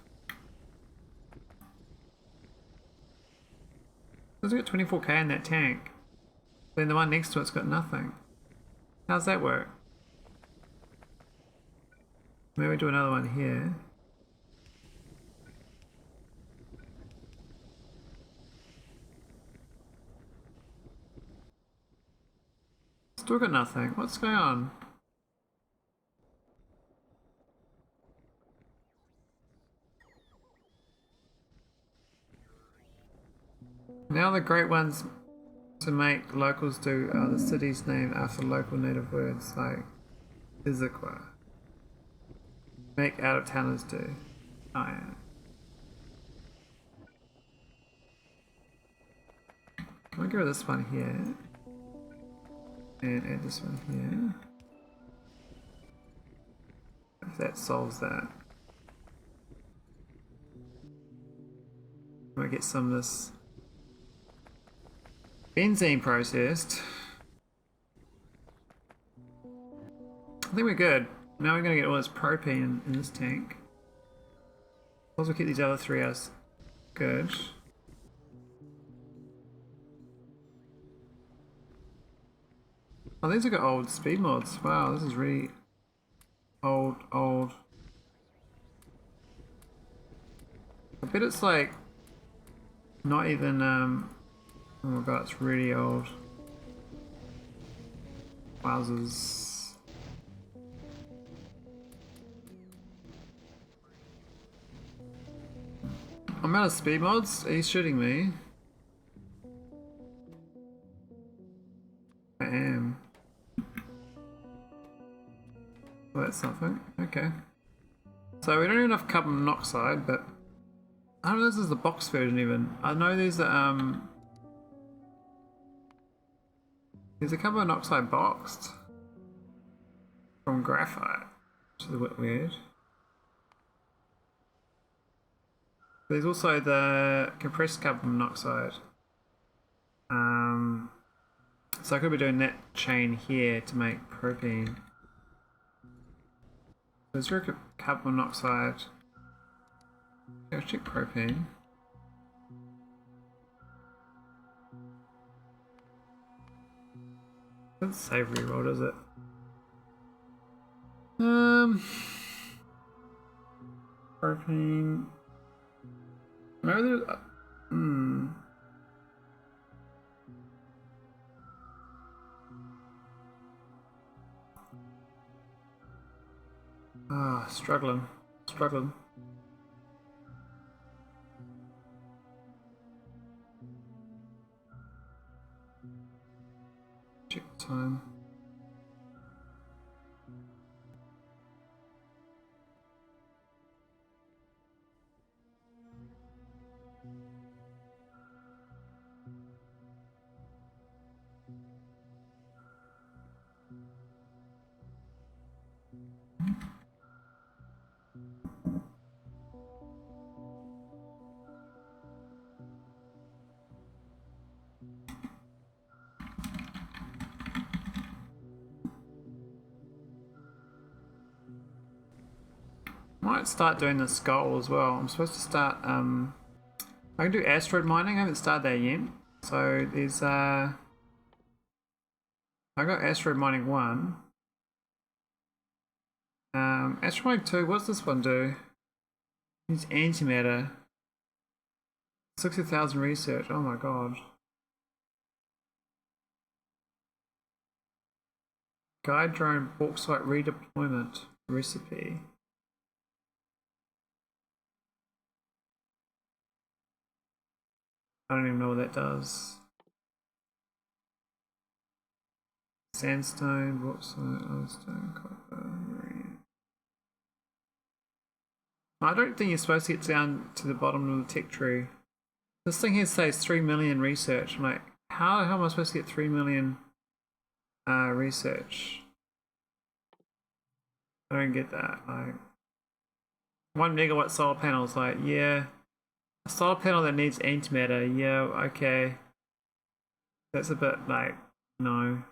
Does it got 24k in that tank? Then the one next to it's got nothing. How's that work? Maybe we do another one here. Still got nothing. What's going on? Now the great ones to make locals do are the city's name after local native words like Izikwa. Make out of towners do. Oh yeah. I'll get rid of this one here. And add this one here. If that solves that. I'm gonna get some of this benzene processed. I think we're good. Now we're gonna get all this propane in this tank. Also keep these other 3 as good. Oh, these have got old speed mods. Wow, this is really old. I bet it's like not even oh my god, it's really old. Wowzers. I'm out of speed mods. Are you shooting me? I am. Well, that's something. Okay. So we don't have enough carbon monoxide, but I don't know if this is the box version even. I know there's a carbon monoxide boxed from graphite, which is a bit weird. There's also the compressed carbon monoxide. So I could be doing that chain here to make propane. There's carbon monoxide. Let's check propane. Doesn't save reroll, does it? Propane. Maybe there's. Struggling. Check the time. Might start doing the skull as well. I'm supposed to start I can do asteroid mining. I haven't started that yet. So there's I got asteroid mining 1. Asteroid mining 2, what's this one do? It's antimatter. 60,000 research, oh my god. Guide drone bauxite redeployment recipe. I don't even know what that does. Sandstone, bauxite, limestone, copper, marine. I don't think you're supposed to get down to the bottom of the tech tree. This thing here says 3 million research. I'm like, how the hell am I supposed to get 3 million research? I don't get that. Like, 1 megawatt solar panels, like, yeah. A solar panel that needs antimatter, yeah, okay. That's a bit like, no.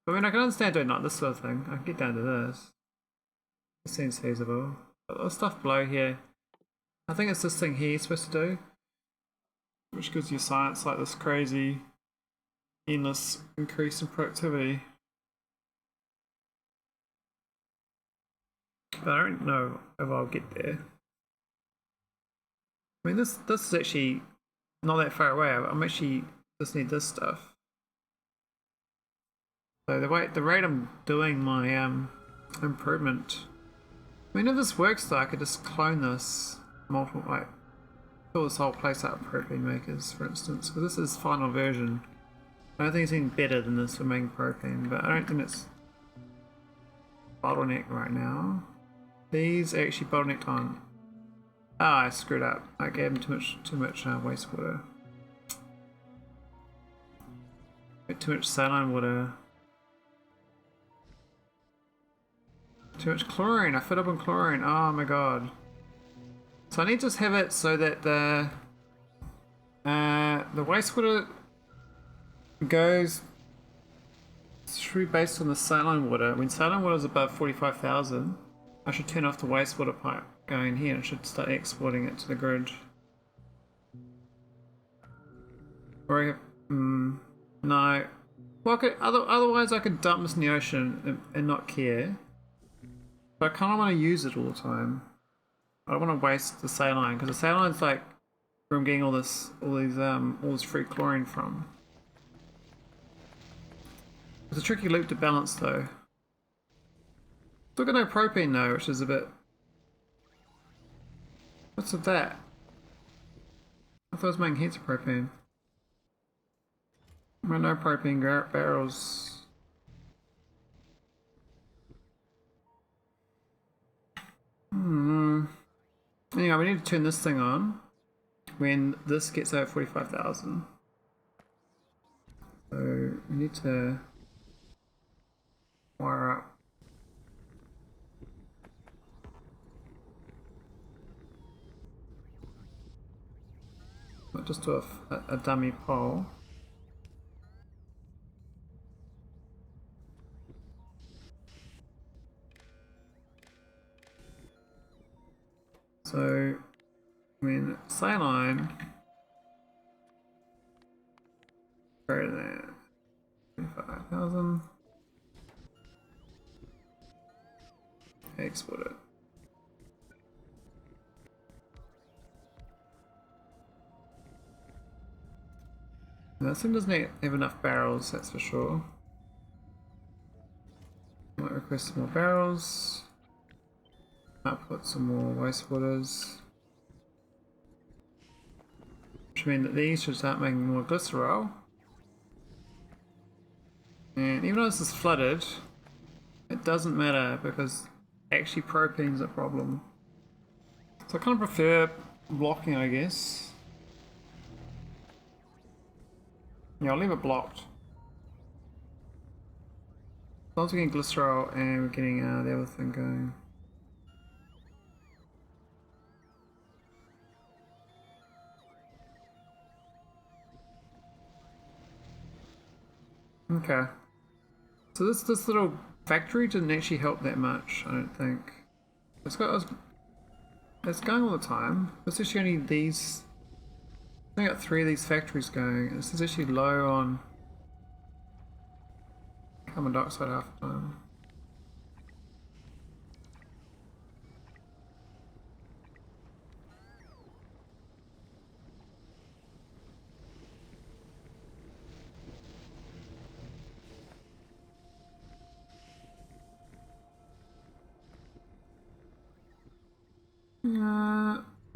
I mean, I can understand doing not this sort of thing. I can get down to this. This seems feasible. But the stuff below here, I think it's this thing here you're supposed to do. Which gives you science like this crazy, endless increase in productivity. But I don't know if I'll get there. I mean, this is actually not that far away. I'm actually just need this stuff. So the rate I'm doing my improvement. I mean, if this works though, I could just clone this like fill this whole place out with propane makers, for instance, because this is final version. I don't think it's any better than this for making propane, but I don't think it's bottleneck right now. These are actually bottlenecked on. I screwed up. I gave them too much wastewater. Too much saline water. Too much chlorine. I filled up on chlorine. Oh my god. So I need to just have it so that the wastewater goes through based on the saline water. When saline water is above 45,000, I should turn off the wastewater pipe going here and I should start exporting it to the grid. Or no. Well, otherwise I could dump this in the ocean and not care. But I kind of want to use it all the time. I don't want to waste the saline because the saline's like where I'm getting all this free chlorine from. It's a tricky loop to balance though. Still got no propane though, which is a bit. What's with that? I thought I was making heaps of propane. No propane barrels. Anyway, we need to turn this thing on when this gets over 45,000. So we need to wire up. Not just do a dummy pole. So, when saline greater than 25,000, export it. Now, this thing doesn't have enough barrels, that's for sure. Might request some more barrels. Output some more wastewaters. Which means that these should start making more glycerol. And even though this is flooded, it doesn't matter because actually propane's a problem. So I kind of prefer blocking, I guess. Yeah, I'll leave it blocked. As long as we're getting glycerol and we're getting the other thing going. Okay. So this little factory didn't actually help that much, I don't think. It's going all the time. It's actually only these. I got 3 of these factories going. This is actually low on carbon dioxide half the time.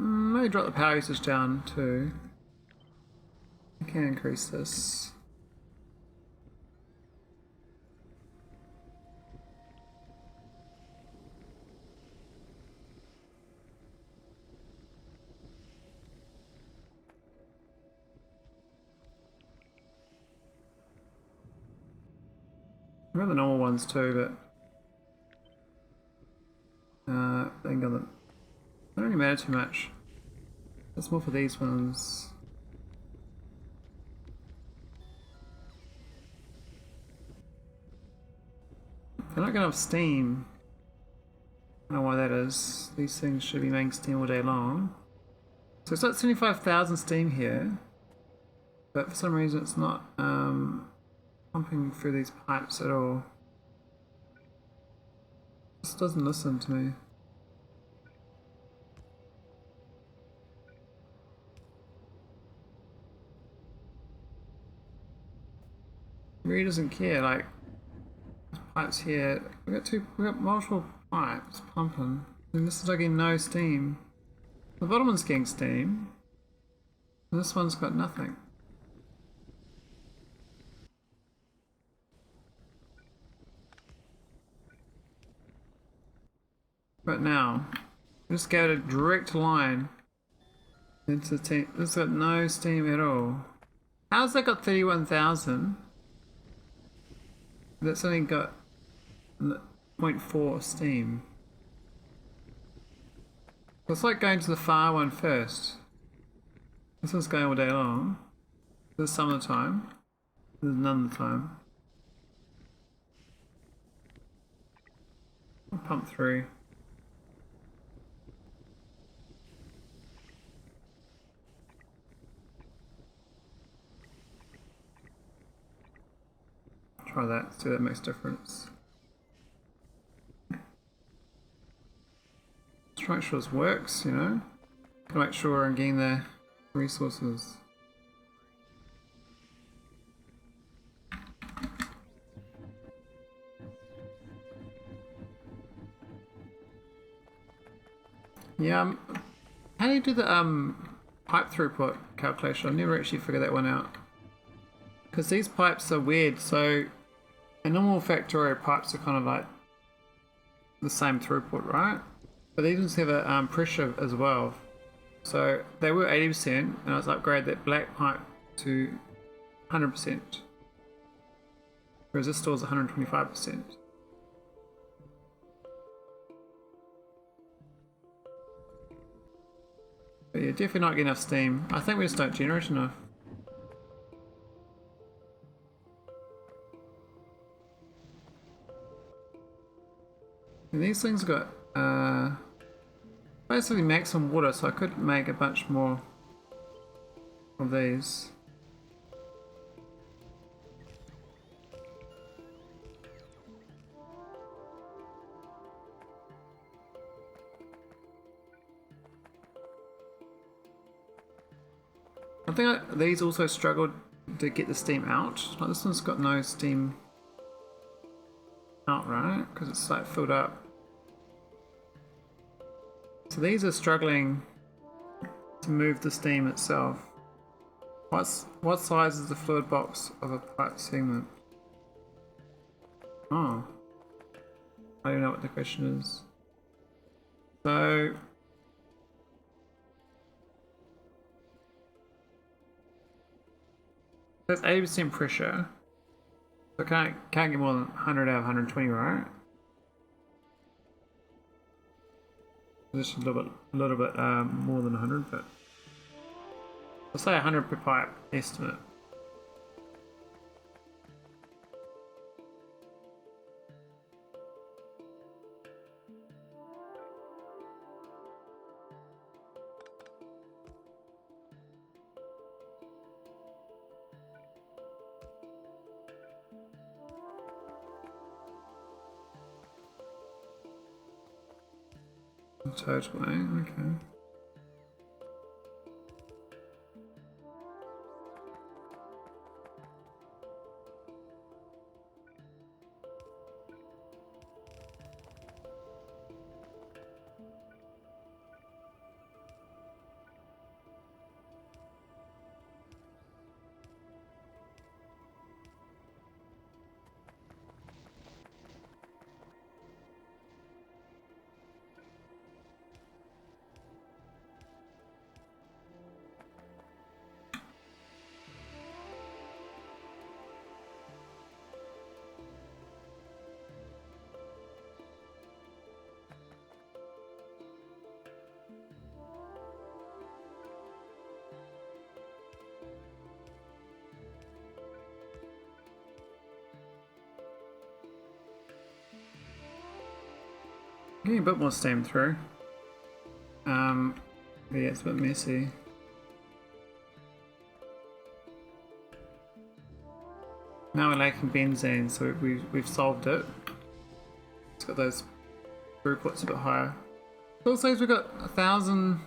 Maybe drop the power usage down too. I can increase this. I got the normal ones too, but they don't really matter too much. That's more for these ones. They're not gonna have steam. I don't know why that is. These things should be making steam all day long. So it's got 75,000 steam here, but for some reason it's not pumping through these pipes at all. This doesn't listen to me. It really doesn't care. Like, there's pipes here. We got multiple pipes pumping, and this is like getting no steam. The bottom one's getting steam, and this one's got nothing. But now, just go to direct line into the team. This got no steam at all. How's that got 31,000? That's only got 0.4 steam. It's like going to the far one first. This one's going all day long. There's some of the time. There's none of the time. I'll pump through. try that, see if that makes a difference. Let's try to make sure this works, you know? Gotta make sure I'm getting the resources. Yeah, how do you do the pipe throughput calculation? I never actually figured that one out. Because these pipes are weird, so a normal Factorio pipes are kind of like the same throughput, right? But these ones have a pressure as well. So they were 80% and I was upgraded that black pipe to 100%. Whereas this store is 125%. But yeah, definitely not getting enough steam. I think we just don't generate enough. And these things got basically maximum water, so I could make a bunch more of these. I think these also struggled to get the steam out. Like this one's got no steam out, right? Because it's like filled up. So these are struggling to move the steam itself. What size is the fluid box of a pipe segment? Oh, I don't know what the question is. So that's 80% pressure. So can't get more than 100 out of 120, right? This is a little bit more than 100, but I'll say 100 per pipe estimate. Totally, okay. Getting a bit more steam through. But yeah, it's a bit messy. Now we're lacking benzene, so we've solved it. It's got those throughputs a bit higher. It also says we've got 1,000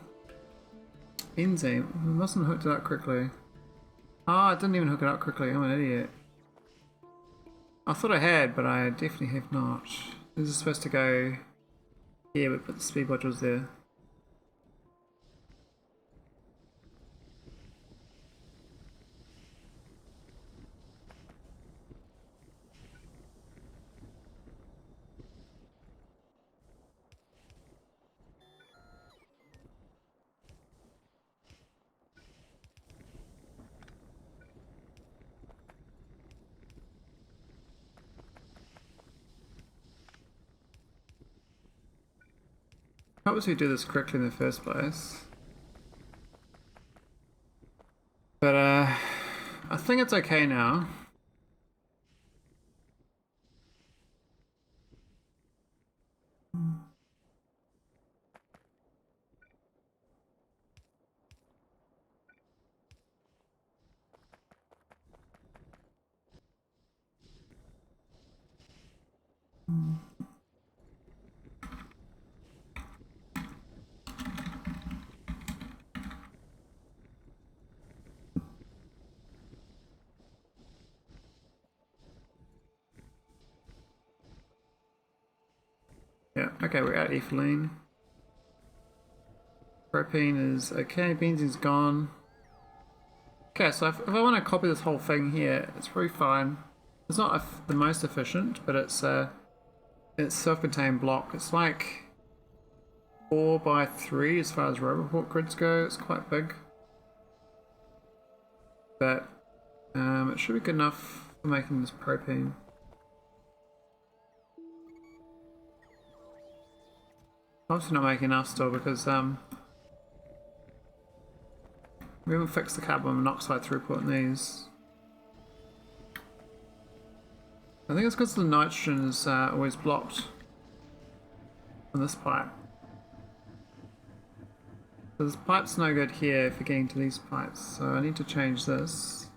benzene. We mustn't have hooked it up quickly. Oh, I didn't even hook it up quickly. I'm an idiot. I thought I had, but I definitely have not. This is supposed to go... Yeah, we put the speed modules there. How was we do this correctly in the first place? But I think it's okay now. Yeah, okay, we're at ethylene. Propane is okay, benzene's gone. Okay, so if I want to copy this whole thing here, it's pretty fine. It's not the most efficient, but it's self-contained block. It's like 4 by 3 as far as roboport grids go. It's quite big, but it should be good enough for making this propane. Obviously not making enough still because we haven't fixed the carbon monoxide throughput in these. I think it's because the nitrogen is always blocked on this pipe. So this pipe's no good here if you're getting to these pipes, so I need to change this.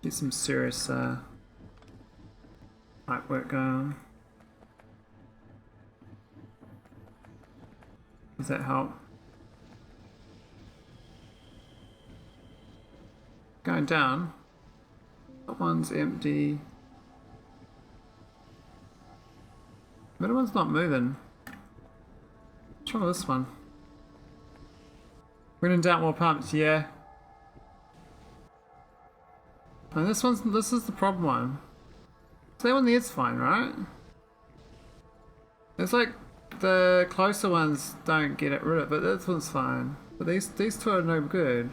Get some serious pipe work going on. Does that help? Going down. That one's empty. Middle one's not moving. What's wrong with this one? We're in doubt more pumps, yeah. And this is the problem one. So that one there's fine, right? It's like the closer ones don't get it rid of, but this one's fine. But these two are no good.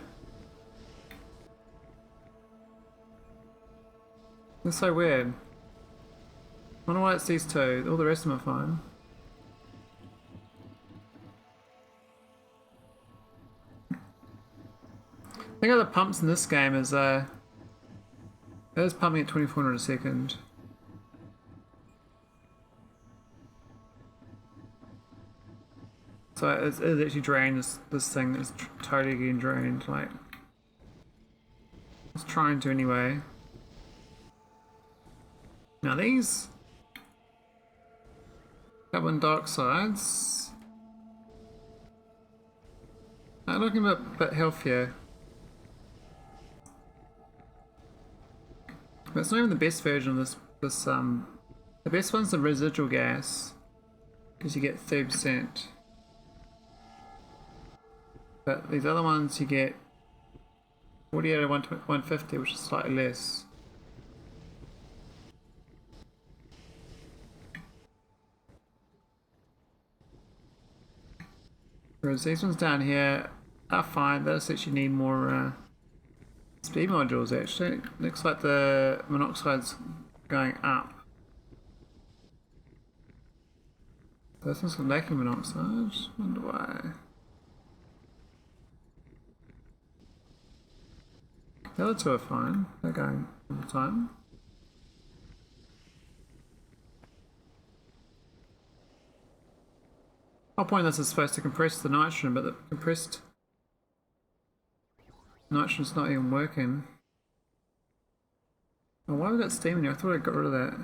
It's so weird. I wonder why it's these two. All the rest of them are fine. I think of the pumps in this game is it is pumping at 2400 a second. So it's actually drained. This thing is totally getting drained. Like it's trying to anyway. Now these carbon dioxides are looking a bit healthier. But it's not even the best version of this. The best one's the residual gas, because you get 30%. But these other ones you get 48 of 150, which is slightly less. Whereas these ones down here are fine. They just actually need more speed modules actually. Looks like the monoxide's going up. This one's lacking monoxide. Wonder why. The other two are fine. They're going all the time. The whole point of this is supposed to compress the nitrogen, but the compressed nitrogen's not even working. Oh, why have we got steam in here? I thought I got rid of that.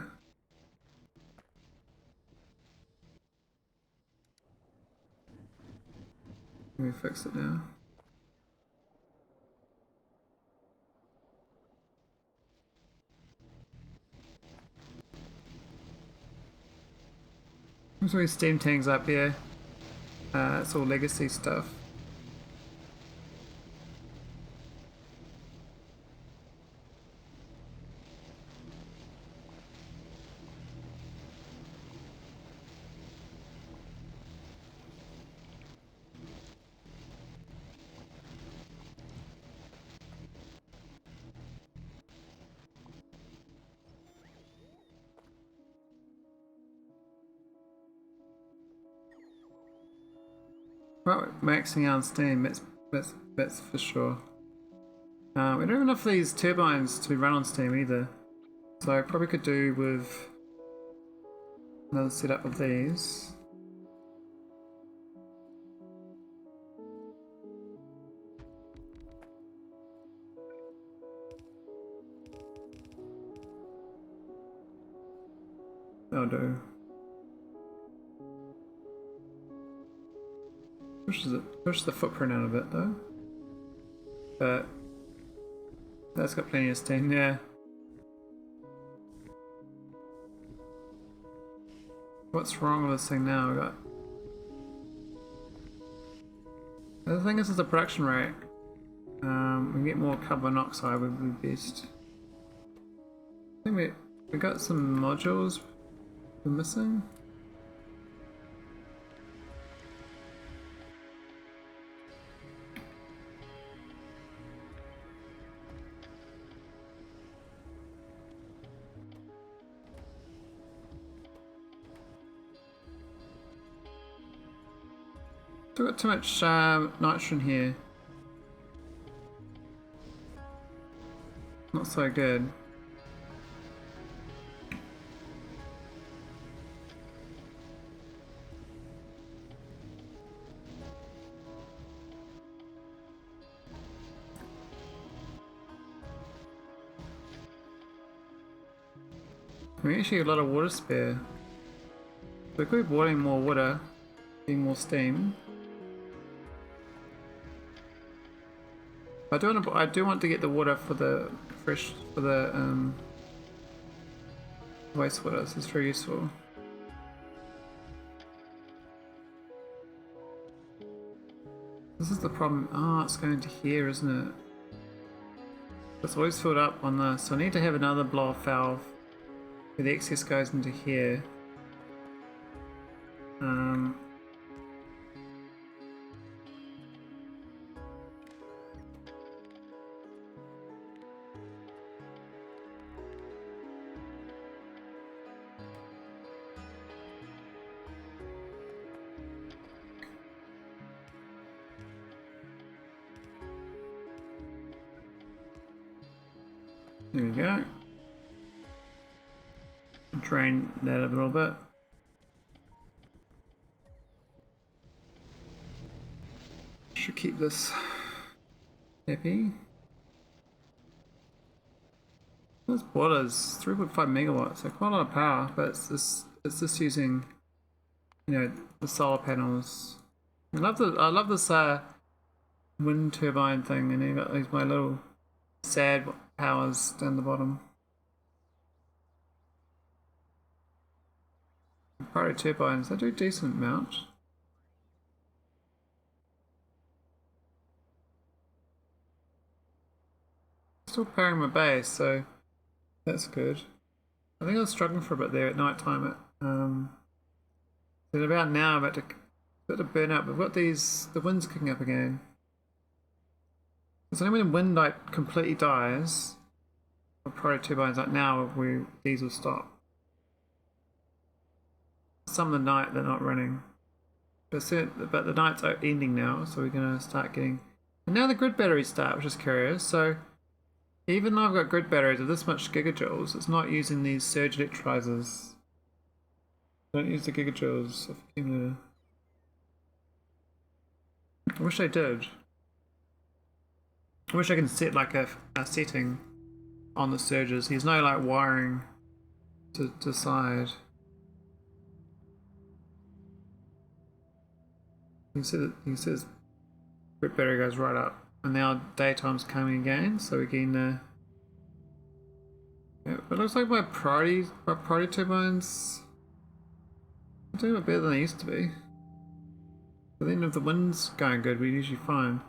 Let me fix it now. There's all these steam tanks up here. It's all legacy stuff. Well, maxing out steam, that's for sure. We don't have enough of these turbines to run on steam either. So I probably could do with another setup of these. That'll do. Push the footprint out a bit though. But that's got plenty of steam, yeah. What's wrong with this thing now? We got. The thing is, it's a production rate. We can get more carbon monoxide would be best. I think we got some modules we're missing. Still got too much nitrogen here. Not so good. We actually have a lot of water spare. We could be boiling more water, getting more steam. I do want to get the water for the wastewater. This is very useful. This is the problem. Ah, it's going to here, isn't it? It's always filled up on this, so I need to have another blow-off valve where the excess goes into here. There we go. Drain that a little bit. Should keep this happy. This boiler's 3.5 megawatts, so quite a lot of power, but it's just using, you know, the solar panels. I love this wind turbine thing, and you got these my little sad powers down the bottom. Proto turbines, they do a decent amount. Still powering my base, so that's good. I think I was struggling for a bit there at night time. At about now, I'm about to burn up. We've got the wind's kicking up again. It's only when the wind like completely dies, or proto turbines like now, these will stop. Some of the night they're not running, but the nights are ending now, so we're gonna start getting. And now the grid batteries start, which is curious. So even though I've got grid batteries of this much gigajoules, it's not using these surge electrolyzers. Don't use the gigajoules of accumulator. I wish I did. I wish I can set like a setting on the surges. There's no like wiring to decide. You can see this grid battery goes right up, and now daytime's coming again, so we're getting yeah, it looks like my priority turbines are doing a bit better than they used to be. But then if the wind's going good, we're usually fine.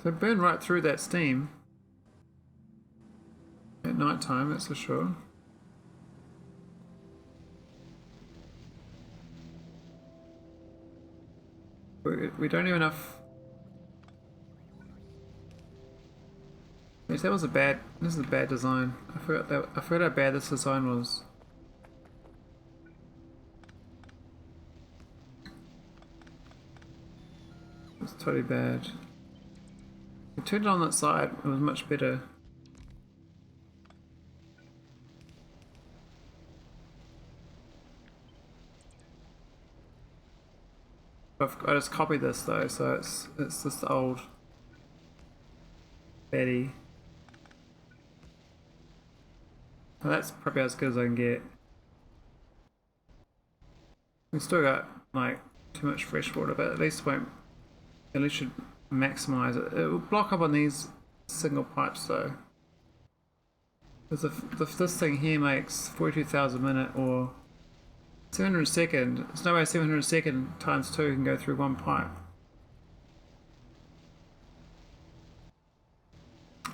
So burn right through that steam at night time, that's for sure. We don't have enough. Yes, that was this is a bad design. I forgot how bad this design was. It's totally bad. We turned it on that side, it was much better. I just copied this though, so it's this old Betty. Well, that's probably as good as I can get. We still got like too much fresh water, but at least should maximize it. It will block up on these single pipes though. Because if this thing here makes 42,000 a minute or 700 a second, there's no way 700 a second times 2 can go through one pipe.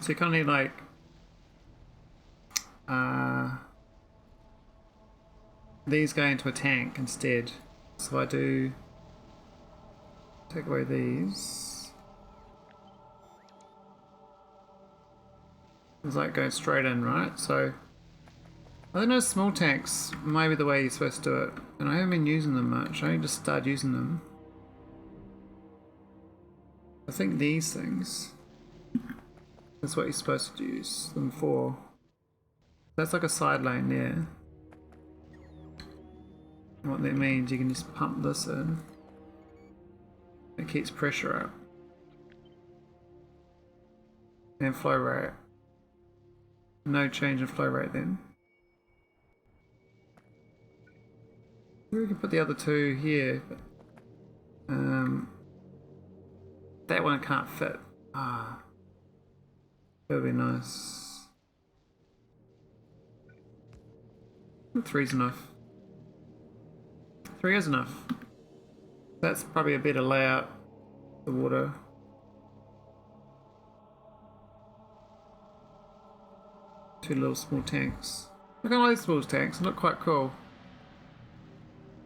So you kind of need like these go into a tank instead. So I do take away these. It's like going straight in, right? So I think those small tanks may be the way you're supposed to do it. And I haven't been using them much. I only just started using them. I think these things is what you're supposed to use them for. That's like a side lane there. And what that means, you can just pump this in. It keeps pressure up. And flow rate. No change in flow rate then. We can put the other two here. But, that one can't fit. That would be nice. 3's enough. 3 is enough. That's probably a better layout. The water. Two little small tanks. Look at all these small tanks. They look quite cool.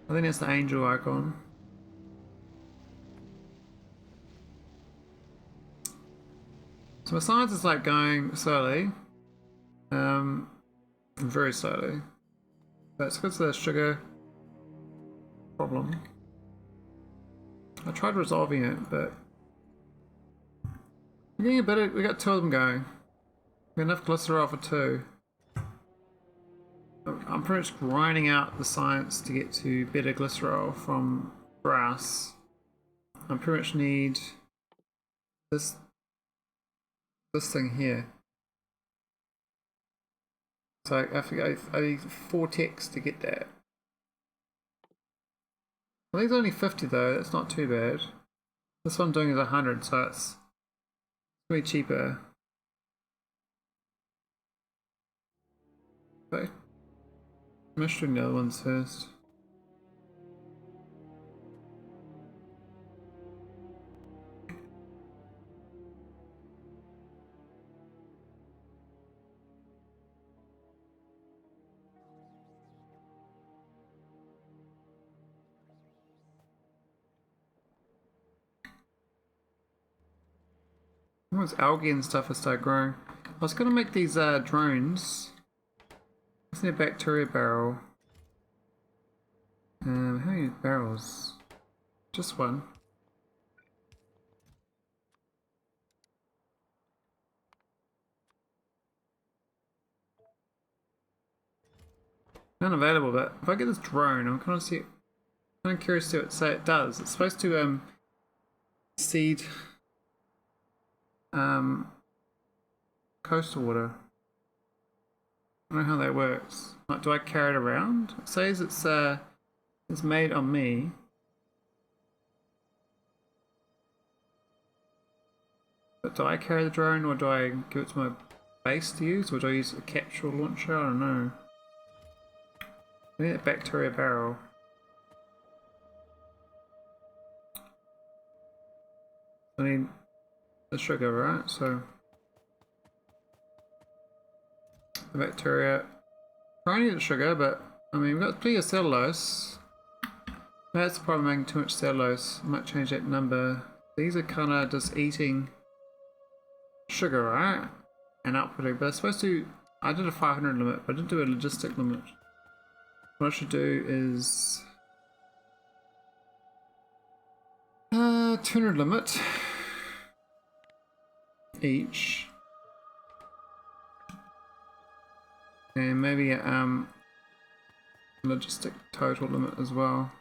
I think that's the angel icon. So my science is like going slowly. Very slowly. But it's because of the sugar problem. I tried resolving it, but we're getting a bit of, we got 2 of them going. We got enough glycerol for 2. I'm pretty much grinding out the science to get to better glycerol from brass. I pretty much need this thing here. So I need 4 ticks to get that. Well, these are only 50 though, that's not too bad. This one I'm doing is 100, so it's way cheaper. Okay. I'm just doing the other ones first. Once algae and stuff will start growing. I was going to make these drones. What's in a bacteria barrel? How many barrels? Just one. Not available, but if I get this drone, I'm kind of curious to see what it does. It's supposed to seed coastal water. I don't know how that works. Like, do I carry it around? It says it's made on me. But do I carry the drone, or do I give it to my base to use, or do I use a capsule launcher? I don't know. I need a bacteria barrel. I need the sugar, right? So the bacteria. I need the sugar, but I mean, we've got plenty of cellulose. That's the problem, making too much cellulose. I might change that number. These are kind of just eating sugar, right? And outputting. But it's supposed to. I did a 500 limit, but I didn't do a logistic limit. What I should do is 200 limit each, and maybe logistic total limit as well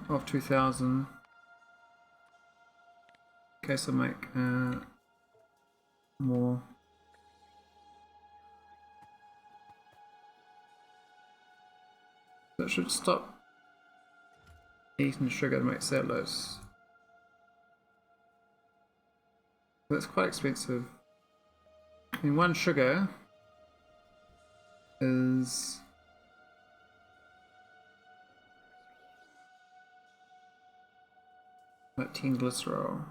of 2000 in case I make more. That should stop eating sugar to make cellulose. That's quite expensive. I mean, one sugar is like 10 glycerol.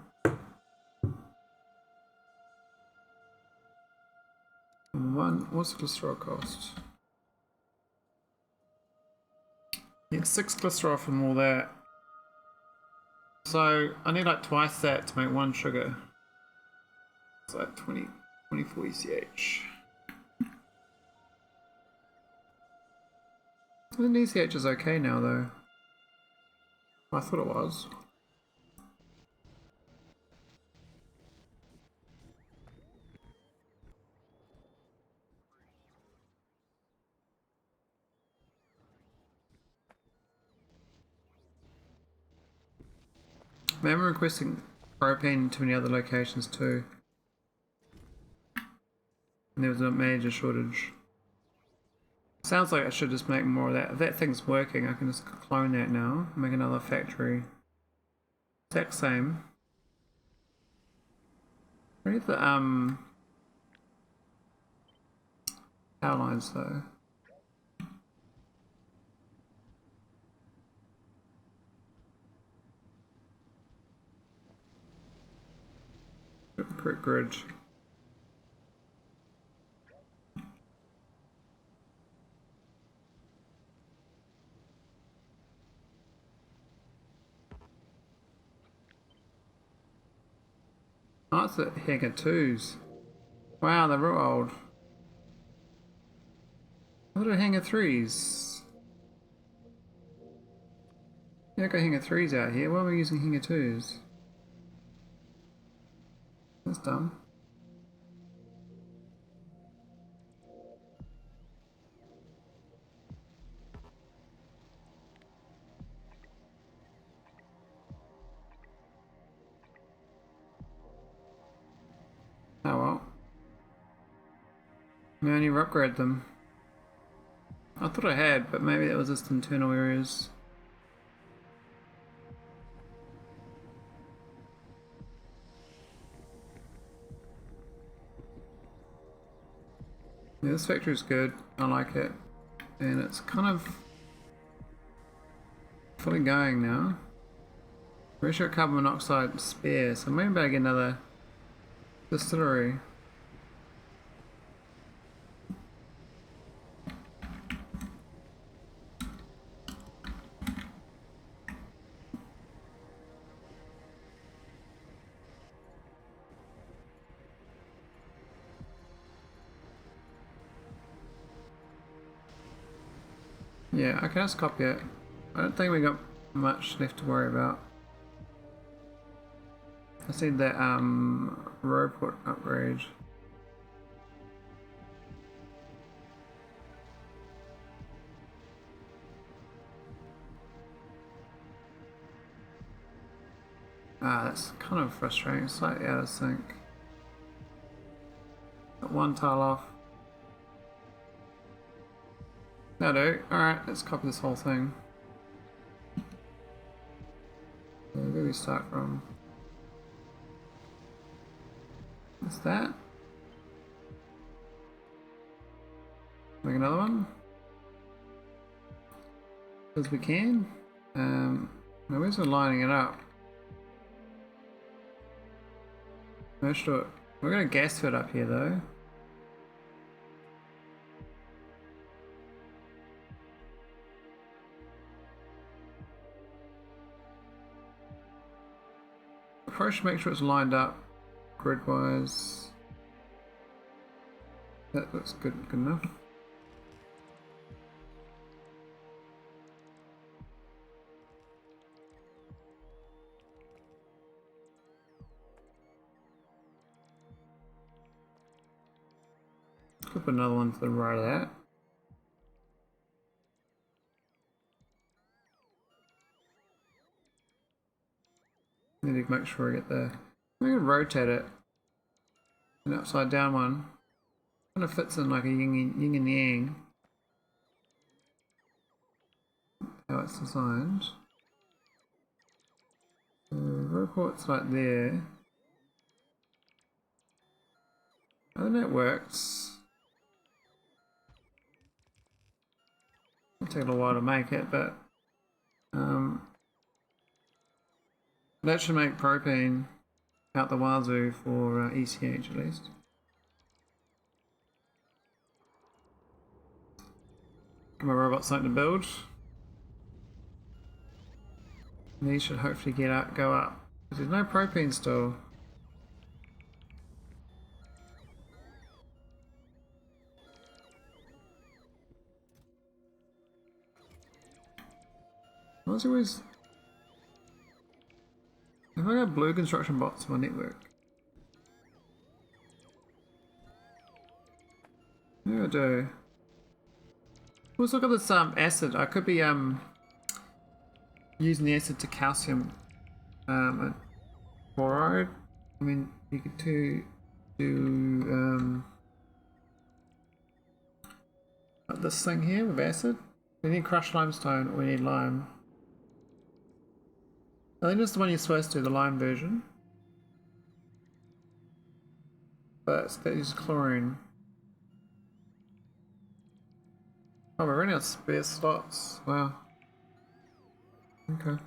And what's the glycerol cost? Yeah, 6 glycerol from all that. So I need like twice that to make one sugar. It's like 24 ECH. I think ECH is okay now though. I thought it was. Maybe I'm requesting propane to many other locations too. And there was a major shortage. Sounds like I should just make more of that. If that thing's working, I can just clone that now. Make another factory. Exact same. I need the power lines though. Correct grid. Oh, it's a heck of twos. Wow, they're real old. What are hang of threes? Yeah, I got hang of threes out here. Why are we using hang of twos? That's dumb. Oh well. We only upgrade them. I thought I had, but maybe that was just internal areas. Yeah, this factory is good. I like it. And it's kind of fully going now. Ratio carbon monoxide spare, so maybe I get another distillery. Yeah, I can just copy it. I don't think we got much left to worry about. I see that roboport upgrade. Ah, that's kind of frustrating. Slightly out of sync. Got one tile off. That'll do. Alright, let's copy this whole thing. So where do we start from? What's that? Make another one? As we can. Now where's it lining it up? We're gonna gas fit up here though. Probably should make sure it's lined up grid-wise. That looks good enough. Let's put another one to the right of that. Need to make sure I get the. I'm going to rotate it. An upside down one. Kind of fits in like a yin and yang. how it's designed. So roboports like there. I think that works. It'll take a little while to make it, but that should make propane out the wazoo for ECH at least. Give my robot something to build. And these should hopefully go up. There's no propane still. Why is it always... Have I got blue construction bots on my network? Yeah, I do. Let's look at this acid. I could be using the acid to calcium chloride. I mean, you could do like this thing here with acid. We need crushed limestone, or we need lime. I think that's the one you're supposed to do, the lime version. But that uses chlorine. Oh, we're running out of spare slots. Wow. Okay.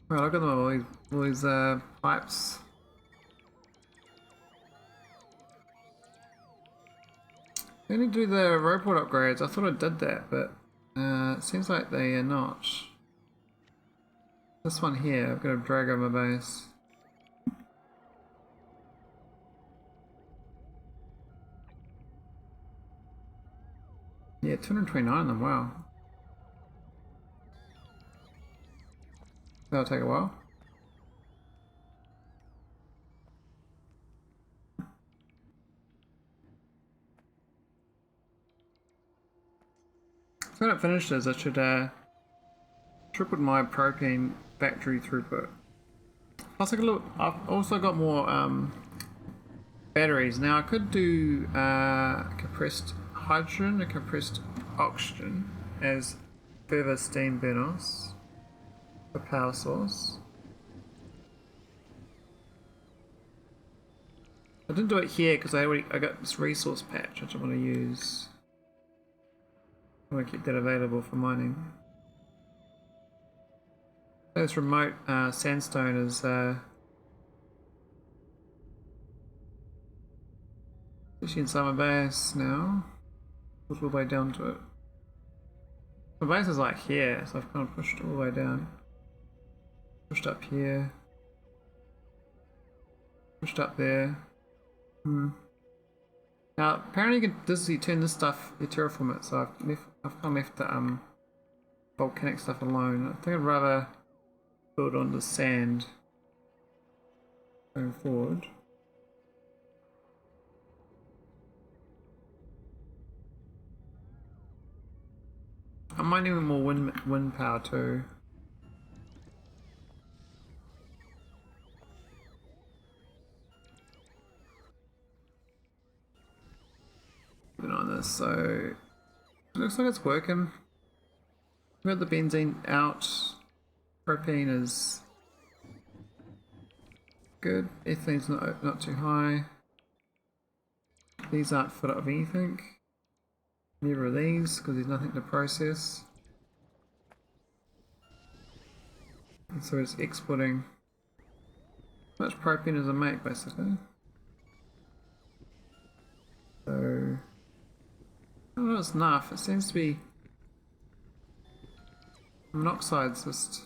Wow, look at them, all these pipes. I need to do the roboport upgrades. I thought I did that, but it seems like they are not. This one here, I've got to drag over my base. Yeah, 229 of them, wow. That'll take a while. So when it finishes, I should triple my propane factory throughput. Plus I've also got more batteries. Now I could do compressed hydrogen and compressed oxygen as further steam burners for power source. I didn't do it here because I got this resource patch which I want to use. I want to keep that available for mining. This remote sandstone is actually inside my base now. Push all the way down to it. My base is like here, so I've kind of pushed all the way down. Pushed up here. Pushed up there. Now apparently you can turn this stuff, you terraform it, so I've kind of left the volcanic stuff alone. I think I'd rather build on the sand going forward. I might need more wind power too. Been on this, so it looks like it's working. We got the benzene out. Propane is good. Ethane's not too high. These aren't filled up with anything. Neither are these because there's nothing to process. And so it's exporting as much propane as I make basically. So I don't know if it's enough. It seems to be monoxide's just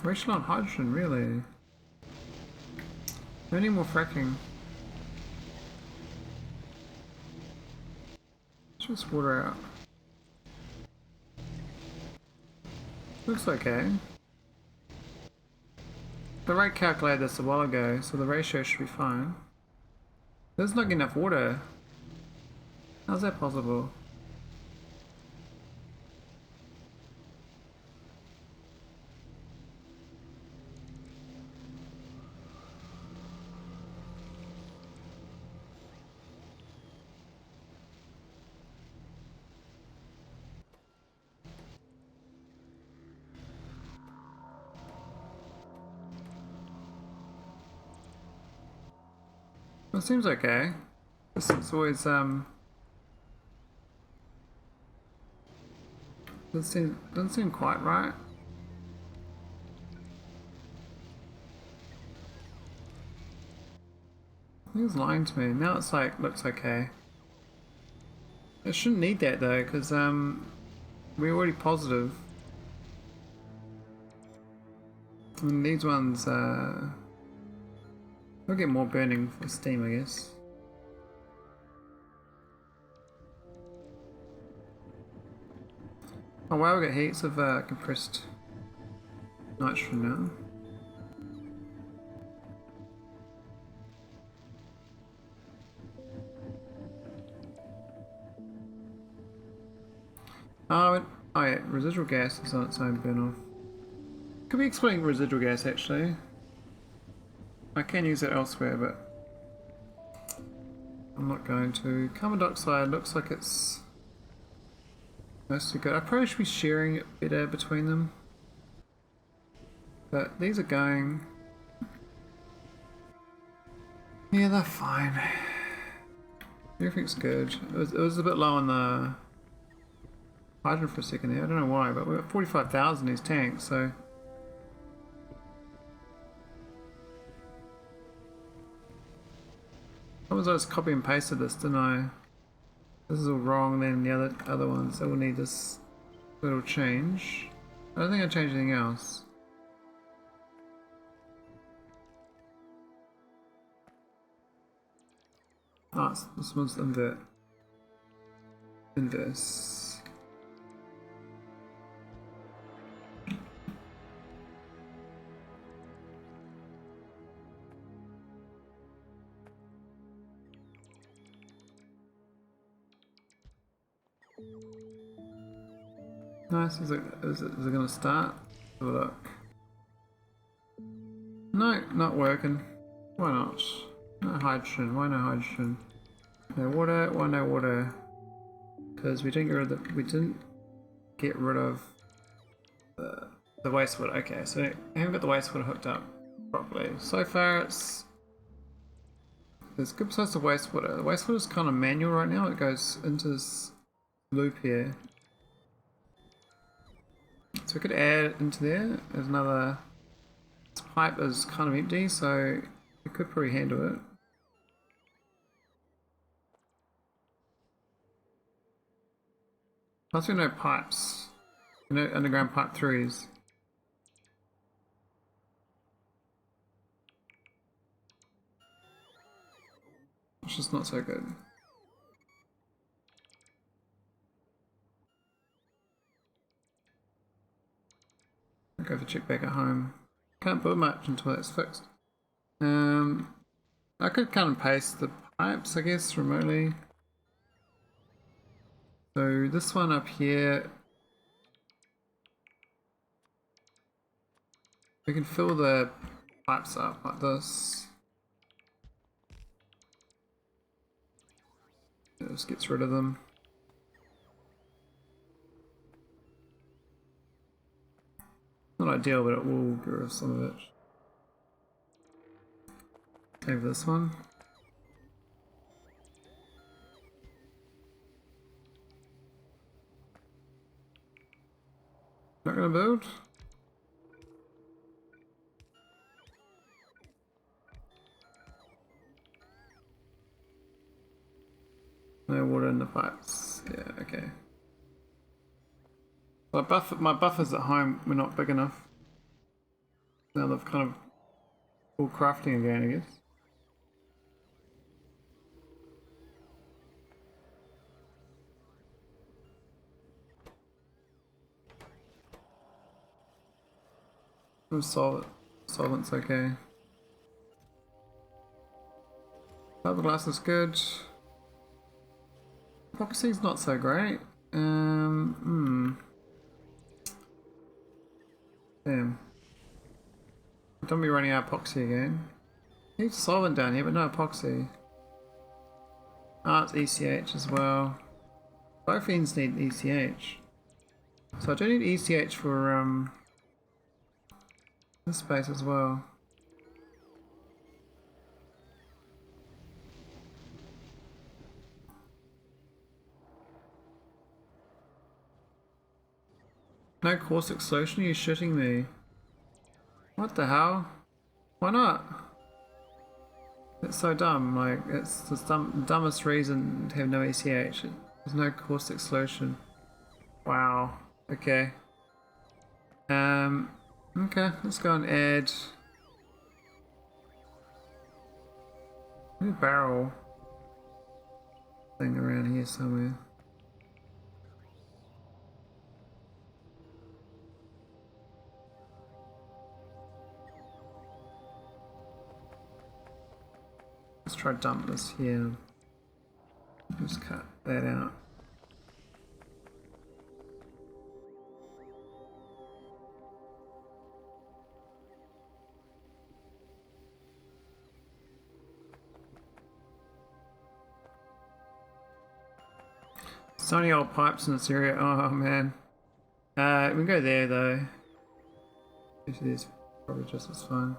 rational on hydrogen really. We need more fracking. Just water out. Looks okay. The rate calculated this a while ago, so the ratio should be fine. There's not enough water. How's that possible? It seems okay. This is always doesn't seem quite right. He was lying to me. Now it's like looks okay. It shouldn't need that though, because we're already positive. And these ones we'll get more burning for steam, I guess. Oh wow, we got heaps of compressed nitrogen now. Oh yeah, residual gas is on its own burn off. Could be explaining residual gas actually. I can use it elsewhere, but I'm not going to. Carbon dioxide looks like it's mostly good. I probably should be sharing it better between them. But these are going. Yeah, they're fine. Everything's good. It was a bit low on the hydrogen for a second there. I don't know why, but we're at 45,000 these tanks, so. I just copy and pasted this, didn't I? This is all wrong, then the other ones, so we'll need this little change. I don't think I changed anything else. Ah, this one's invert. Inverse. Nice, is it gonna start? Have a look. No, not working. Why not? No hydrogen, why no hydrogen? No water, why no water? Because we didn't get rid of the wastewater. Okay, so I haven't got the wastewater hooked up properly. So far there's good size of wastewater. The wastewater is kind of manual right now, it goes into this loop here. So we could add into there. There's another. This pipe is kind of empty, so we could probably handle it. Plus we know pipes. We know underground pipe threes. Which is not so good. I'll go for check back at home. Can't put much until that's fixed. I could cut and paste the pipes, I guess, remotely. So this one up here, we can fill the pipes up like this. It just gets rid of them. Not ideal, but it will get rid of some of it. Save this one. Not gonna build. No water in the pipes. Yeah, okay. Well, my buffers at home were not big enough. Now they've kind of all crafting again, I guess. Solvent's okay. Fiberglass is good. Epoxy's not so great. Damn. Don't be running out of epoxy again. Need solvent down here, but no epoxy. Ah, it's ECH as well. Both ends need ECH. So I do need ECH for this space as well. No caustic solution? Are you shitting me? What the hell? Why not? It's so dumb, like, it's the dumbest reason to have no ACH. There's no caustic solution. Wow. Okay. Okay, let's go and add a barrel thing around here somewhere. Let's try to dump this here. Just cut that out. So many old pipes in this area. Oh man. We can go there though. Actually, this is probably just as fun.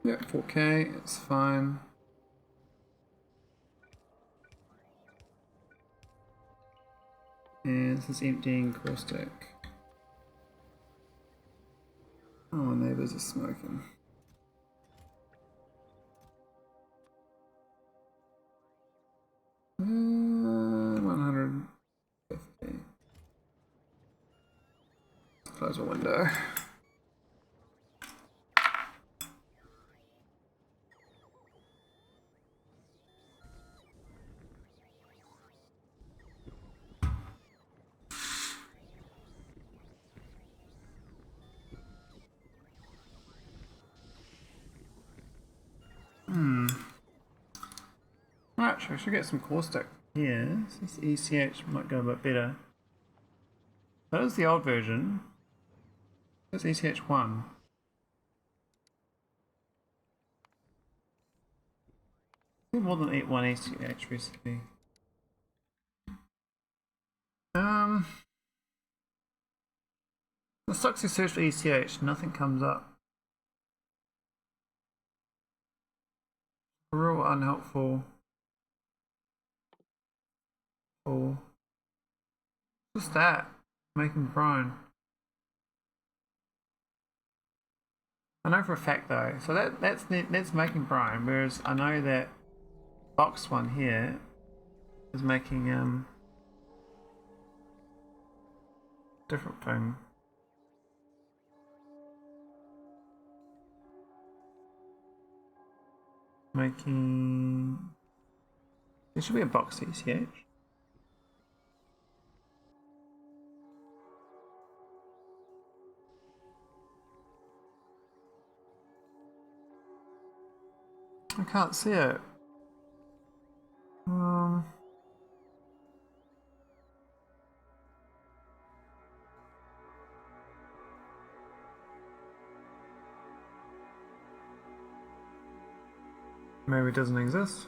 Yeah, 4K, it's fine. And this is emptying caustic. Oh, my neighbours are smoking. Uh, 150. Close the window. Right, so I should get some caustic here. So this ECH might go a bit better. That is the old version. That's ECH1. More than one ECH recently. The sucks you search for ECH, nothing comes up. Real unhelpful. Oh. What's that? Making brine. I know for a fact though, so that's making brine, whereas I know that box one here is making different thing. Making, there should be a box ECH. I can't see it. Maybe it doesn't exist.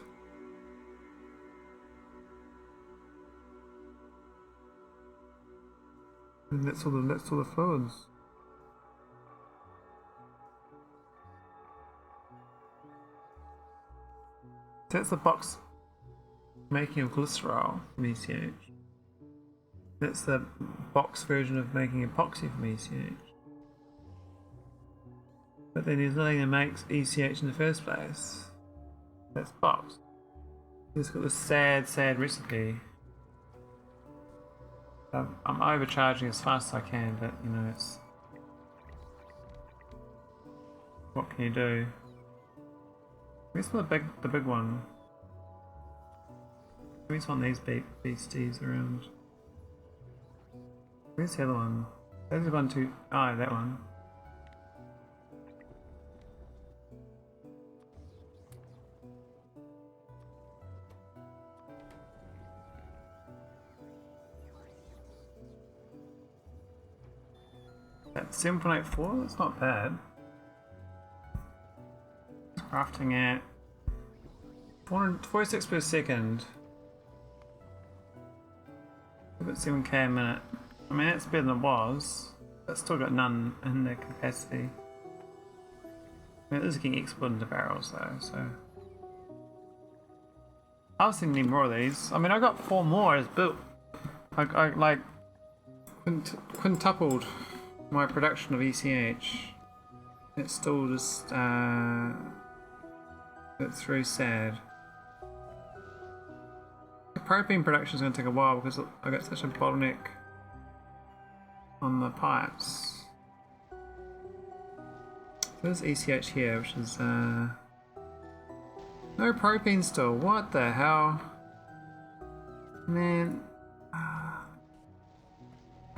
And that's all the fluids. So that's the box making of glycerol from ECH. That's the box version of making epoxy from ECH. But then there's nothing that makes ECH in the first place. That's box. It's got this sad recipe. I'm overcharging as fast as I can, but you know, it's, what can you do? Where's the big one? Where's one of these beasties around? Where's the other one? There's the one too. Oh, that one. at 7.84, that's not bad. Crafting at 446 per second. About 7k a minute. I mean, that's better than it was. But still got none in their capacity. I mean, this is getting exported into barrels though, so. I was thinking need more of these. I mean, I got 4 more as built. I like quintupled my production of ECH. It's still just it's very sad. The propane production is going to take a while because I got such a bottleneck on the pipes. So there's ECH here, which is no propane still. What the hell, man? I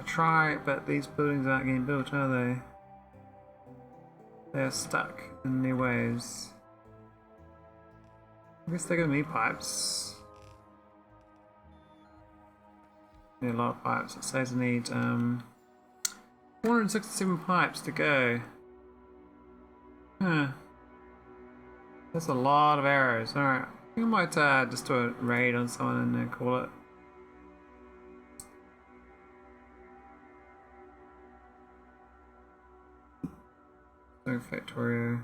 try, but these buildings aren't getting built, are they? They are stuck in their ways. I guess they're gonna need pipes. Need a lot of pipes. It says I need 467 pipes to go. Huh. That's a lot of arrows. Alright. I think I might just do a raid on someone and then call it. So Factorio.